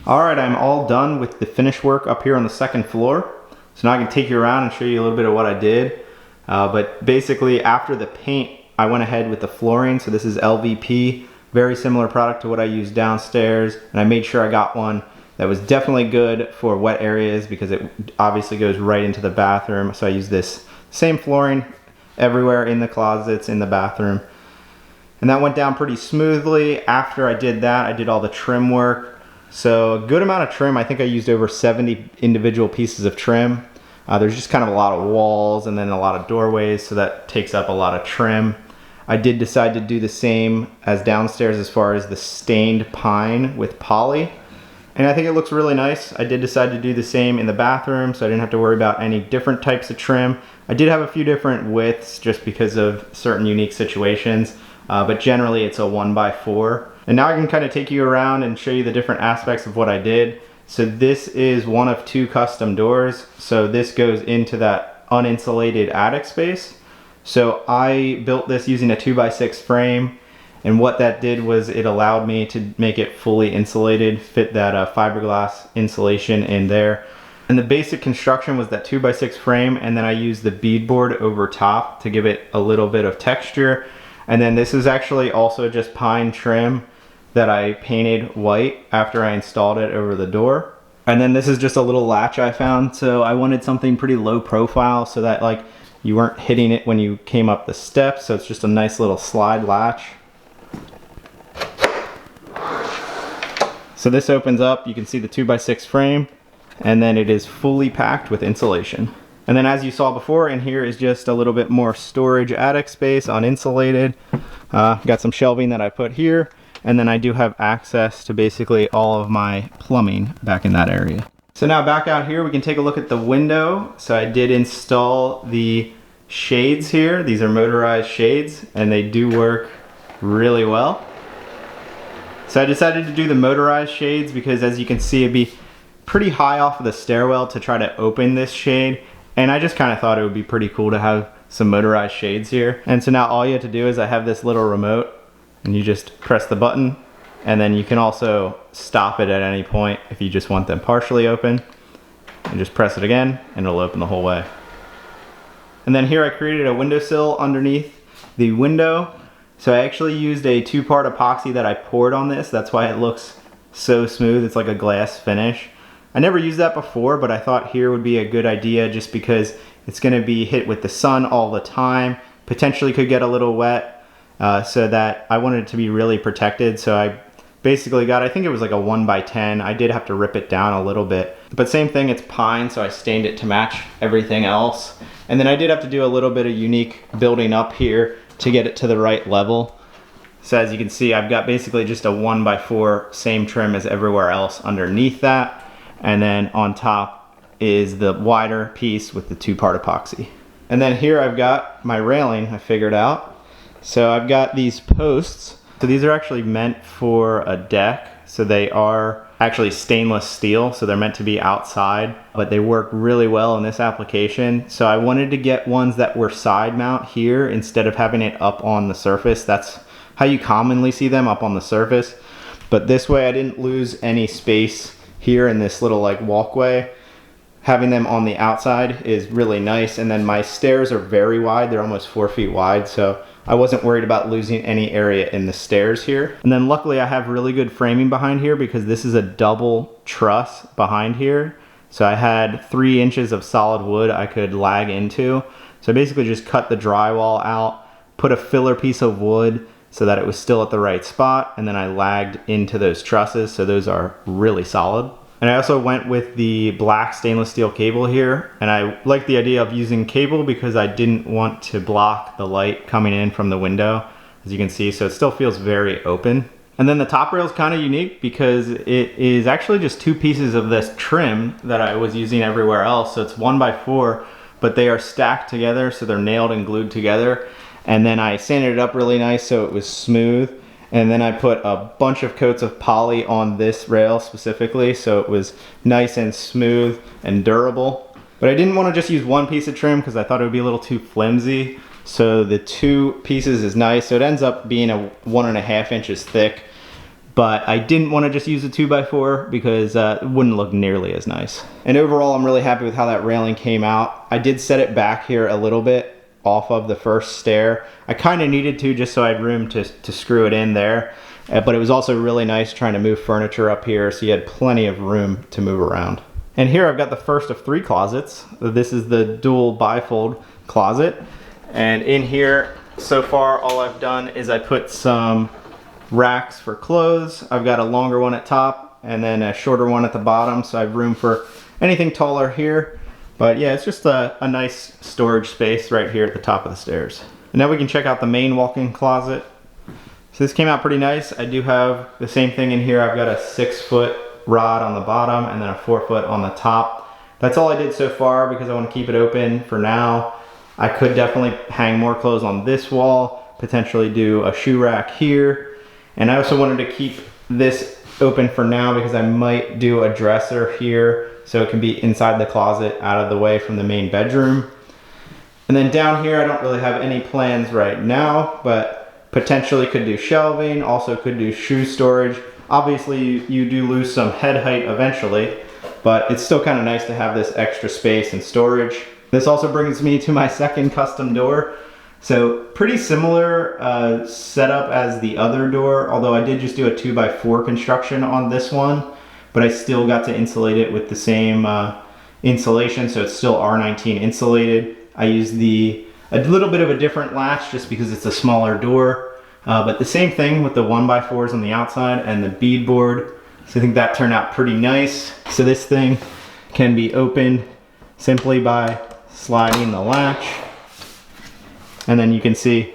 [SPEAKER 1] Alright, I'm all done with the finish work up here on the second floor. So now I can take you around and show you a little bit of what I did. But basically after the paint, I went ahead with the flooring. So this is LVP, very similar product to what I use downstairs, and I made sure I got one that was definitely good for wet areas because it obviously goes right into the bathroom. So I use this same flooring everywhere in the closets, in the bathroom. And that went down pretty smoothly. After I did that, I did all the trim work. So a good amount of trim. I think I used over 70 individual pieces of trim. There's just kind of a lot of walls and then a lot of doorways, so that takes up a lot of trim. I did decide to do the same as downstairs as far as the stained pine with poly. And I think it looks really nice. I did decide to do the same in the bathroom, so I didn't have to worry about any different types of trim. I did have a few different widths just because of certain unique situations, but generally it's a 1x4. And now I can kind of take you around and show you the different aspects of what I did. So this is one of 2 custom doors. So this goes into that uninsulated attic space. So I built this using a 2x6 frame. And what that did was it allowed me to make it fully insulated, fit that fiberglass insulation in there. And the basic construction was that 2x6 frame, and then I used the beadboard over top to give it a little bit of texture. And then this is actually also just pine trim that I painted white after I installed it over the door. And then this is just a little latch I found. So I wanted something pretty low profile so that like you weren't hitting it when you came up the steps. So it's just a nice little slide latch. So this opens up, you can see the 2x6 frame, and then it is fully packed with insulation. And then as you saw before, in here is just a little bit more storage attic space, uninsulated. Got some shelving that I put here, and then I do have access to basically all of my plumbing back in that area. So now back out here, we can take a look at the window. So I did install the shades here. These are motorized shades, and they do work really well. So I decided to do the motorized shades because, as you can see, it'd be pretty high off of the stairwell to try to open this shade. And I just kind of thought it would be pretty cool to have some motorized shades here. And so now all you have to do is I have this little remote, and you just press the button, and then you can also stop it at any point if you just want them partially open. And just press it again, and it'll open the whole way. And then here I created a windowsill underneath the window. So I actually used a 2-part epoxy that I poured on this. That's why it looks so smooth. It's like a glass finish. I never used that before, but I thought here would be a good idea just because it's going to be hit with the sun all the time. Potentially could get a little wet, so that I wanted it to be really protected. So I basically got, I think it was like a 1x10. I did have to rip it down a little bit. But same thing, it's pine, so I stained it to match everything else. And then I did have to do a little bit of unique building up here to get it to the right level. So as you can see, I've got basically just a 1x4, same trim as everywhere else underneath that. And then on top is the wider piece with the 2-part epoxy. And then here I've got my railing I figured out. So I've got these posts. So these are actually meant for a deck. So they are actually stainless steel, so they're meant to be outside, but they work really well in this application. So I wanted to get ones that were side mount here instead of having it up on the surface. That's how you commonly see them, up on the surface. But this way I didn't lose any space here in this little like walkway. Having them on the outside is really nice. And then my stairs are very wide. They're almost 4 feet wide. So I wasn't worried about losing any area in the stairs here. And then luckily I have really good framing behind here because this is a double truss behind here. So I had 3 inches of solid wood I could lag into. So I basically just cut the drywall out, put a filler piece of wood so that it was still at the right spot, and then I lagged into those trusses, so those are really solid. And I also went with the black stainless steel cable here, and I like the idea of using cable because I didn't want to block the light coming in from the window, as you can see, so it still feels very open. And then the top rail is kind of unique because it is actually just 2 pieces of this trim that I was using everywhere else. So it's 1x4, but they are stacked together, so they're nailed and glued together. And then I sanded it up really nice so it was smooth. And then I put a bunch of coats of poly on this rail specifically, so it was nice and smooth and durable. But I didn't want to just use 1 piece of trim because I thought it would be a little too flimsy. So the 2 pieces is nice. So it ends up being a 1.5 inches thick. But I didn't want to just use a 2x4 because it wouldn't look nearly as nice. And overall, I'm really happy with how that railing came out. I did set it back here a little bit off of the first stair. I kind of needed to just so I had room to screw it in there. but it was also really nice trying to move furniture up here, so you had plenty of room to move around. And here I've got the first of 3 closets. This is the dual bifold closet. And in here, so far, all I've done is I put some racks for clothes. I've got a longer one at top and then a shorter one at the bottom, so I have room for anything taller here. But yeah, it's just a nice storage space right here at the top of the stairs. And now we can check out the main walk-in closet. So this came out pretty nice. I do have the same thing in here. I've got a 6-foot rod on the bottom and then a 4-foot on the top. That's all I did so far because I want to keep it open for now. I could definitely hang more clothes on this wall, potentially do a shoe rack here. And I also wanted to keep this open for now because I might do a dresser here so it can be inside the closet out of the way from the main bedroom. And then down here, I don't really have any plans right now, but potentially could do shelving, also could do shoe storage. Obviously, you do lose some head height eventually, but it's still kind of nice to have this extra space and storage. This also brings me to my second custom door. So pretty similar setup as the other door, although I did just do a 2x4 construction on this one, but I still got to insulate it with the same insulation, so it's still R19 insulated. I used a little bit of a different latch just because it's a smaller door, but the same thing with the 1x4s on the outside and the beadboard. So I think that turned out pretty nice. So this thing can be opened simply by sliding the latch. And then you can see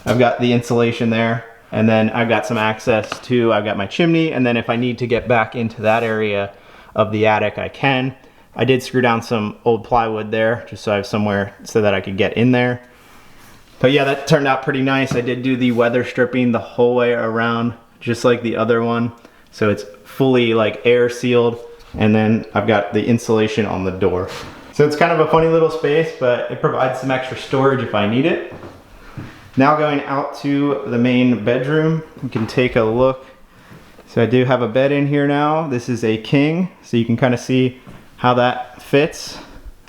[SPEAKER 1] I've got the insulation there, and then I've got some access to, I've got my chimney, and then if I need to get back into that area of the attic, I can. I did screw down some old plywood there just so I have somewhere so that I could get in there. But yeah, that turned out pretty nice. I did do the weather stripping the whole way around, just like the other one. So it's fully like air sealed, and then I've got the insulation on the door. So it's kind of a funny little space, but it provides some extra storage if I need it. Now going out to the main bedroom, you can take a look. So I do have a bed in here now. This is a king, so you can kind of see how that fits.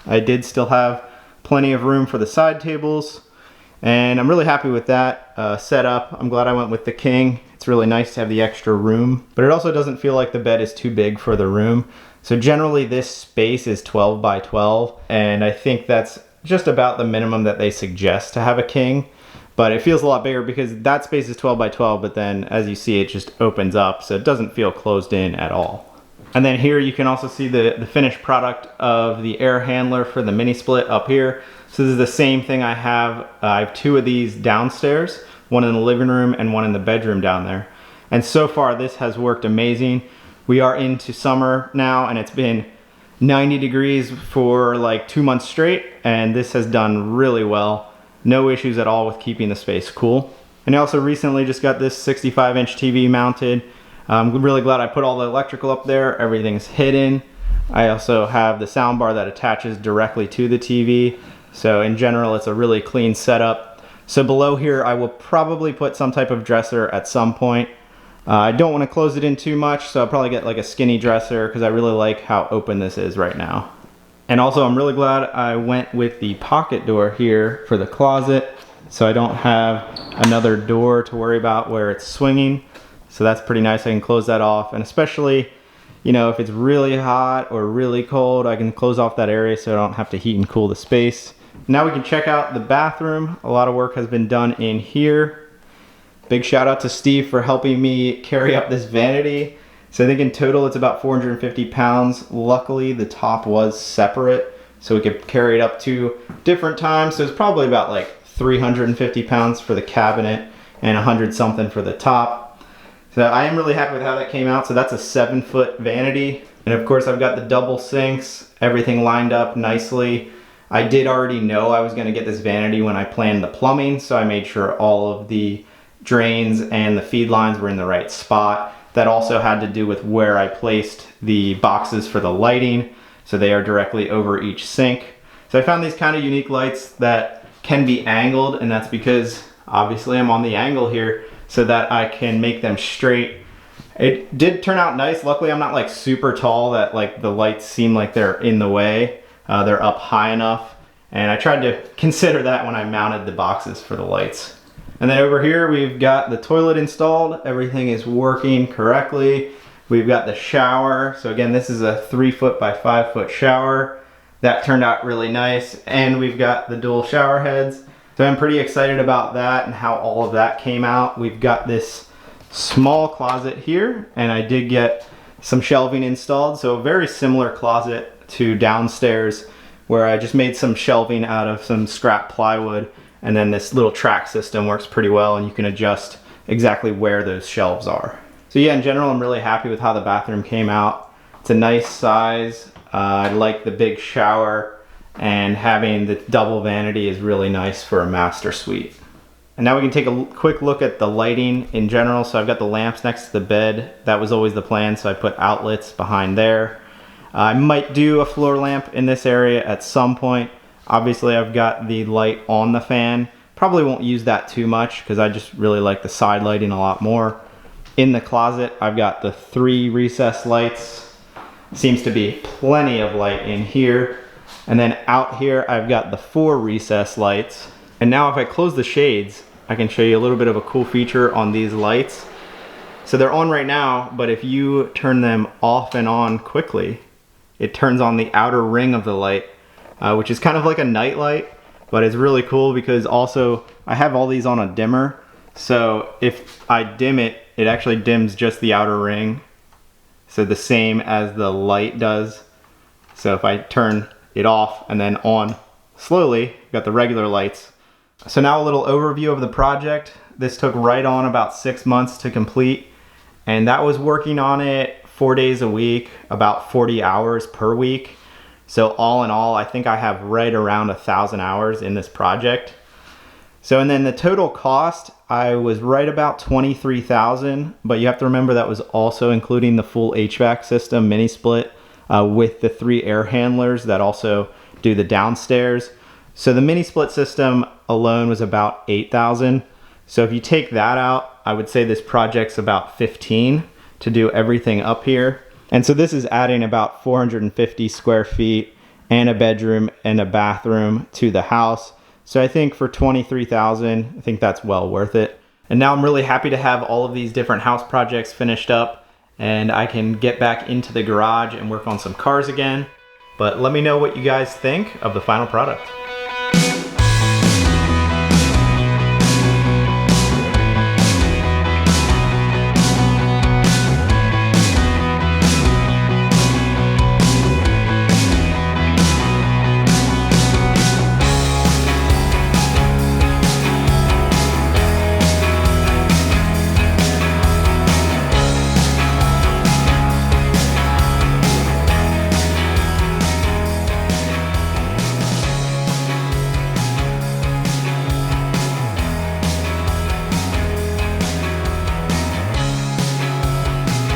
[SPEAKER 1] I did still have plenty of room for the side tables, and I'm really happy with that setup. I'm glad I went with the king. It's really nice to have the extra room, but it also doesn't feel like the bed is too big for the room. So generally this space is 12 by 12, and I think that's just about the minimum that they suggest to have a king. But it feels a lot bigger because that space is 12 by 12, but then as you see, it just opens up, so it doesn't feel closed in at all. And then here you can also see the finished product of the air handler for the mini split up here. So this is the same thing I have 2 of these downstairs, one in the living room and one in the bedroom down there. And so far this has worked amazing. We are into summer now, and it's been 90 degrees for like 2 months straight, and this has done really well. No issues at all with keeping the space cool. And I also recently just got this 65-inch TV mounted. I'm really glad I put all the electrical up there. Everything's hidden. I also have the sound bar that attaches directly to the TV. So in general, it's a really clean setup. So below here, I will probably put some type of dresser at some point. I don't want to close it in too much, so I'll probably get like a skinny dresser because I really like how open this is right now. And also I'm really glad I went with the pocket door here for the closet, so I don't have another door to worry about where it's swinging. So that's pretty nice. I can close that off, and especially, you know, if it's really hot or really cold, I can close off that area so I don't have to heat and cool the space. Now we can check out the bathroom. A lot of work has been done in here. Big shout out to Steve for helping me carry up this vanity. So I think in total it's about 450 pounds. Luckily the top was separate, so we could carry it up 2 different times. So it's probably about like 350 pounds for the cabinet and 100 something for the top. So I am really happy with how that came out. So that's a 7-foot vanity. And of course I've got the double sinks, everything lined up nicely. I did already know I was gonna get this vanity when I planned the plumbing, so I made sure all of the drains and the feed lines were in the right spot. That also had to do with where I placed the boxes for the lighting, so they are directly over each sink. So I found these kind of unique lights that can be angled, and that's because obviously I'm on the angle here so that I can make them straight. It did turn out nice. Luckily I'm not like super tall that like the lights seem like they're in the way. They're up high enough, and I tried to consider that when I mounted the boxes for the lights. And then over here we've got the toilet installed. Everything is working correctly. We've got the shower. So again, this is a 3 foot by 5 foot shower. That turned out really nice. And we've got the dual shower heads. So I'm pretty excited about that and how all of that came out. We've got this small closet here, and I did get some shelving installed. So a very similar closet to downstairs, where I just made some shelving out of some scrap plywood, and then this little track system works pretty well, and you can adjust exactly where those shelves are. So yeah, in general, I'm really happy with how the bathroom came out. It's a nice size. I like the big shower, and having the double vanity is really nice for a master suite. And now we can take a quick look at the lighting in general. So I've got the lamps next to the bed. That was always the plan, so I put outlets behind there. I might do a floor lamp in this area at some point. Obviously I've got the light on the fan. Probably won't use that too much because I just really like the side lighting a lot more. In the closet, I've got the 3 recessed lights. Seems to be plenty of light in here. And then out here, I've got the 4 recessed lights. And now if I close the shades, I can show you a little bit of a cool feature on these lights. So they're on right now, but if you turn them off and on quickly, it turns on the outer ring of the light, which is kind of like a night light, but it's really cool because also I have all these on a dimmer. So if I dim it, it actually dims just the outer ring. So the same as the light does. So if I turn it off and then on slowly, got the regular lights. So now a little overview of the project. This took right on about 6 months to complete, and that was working on it 4 days a week, about 40 hours per week. So all in all, I think I have right around 1,000 hours in this project. So, and then the total cost, I was right about $23,000, but you have to remember that was also including the full HVAC system, mini split, with the 3 air handlers that also do the downstairs. So the mini split system alone was about $8,000. So if you take that out, I would say this project's about 15 to do everything up here. And so this is adding about 450 square feet and a bedroom and a bathroom to the house. So I think for $23,000, I think that's well worth it. And now I'm really happy to have all of these different house projects finished up, and I can get back into the garage and work on some cars again. But let me know what you guys think of the final product.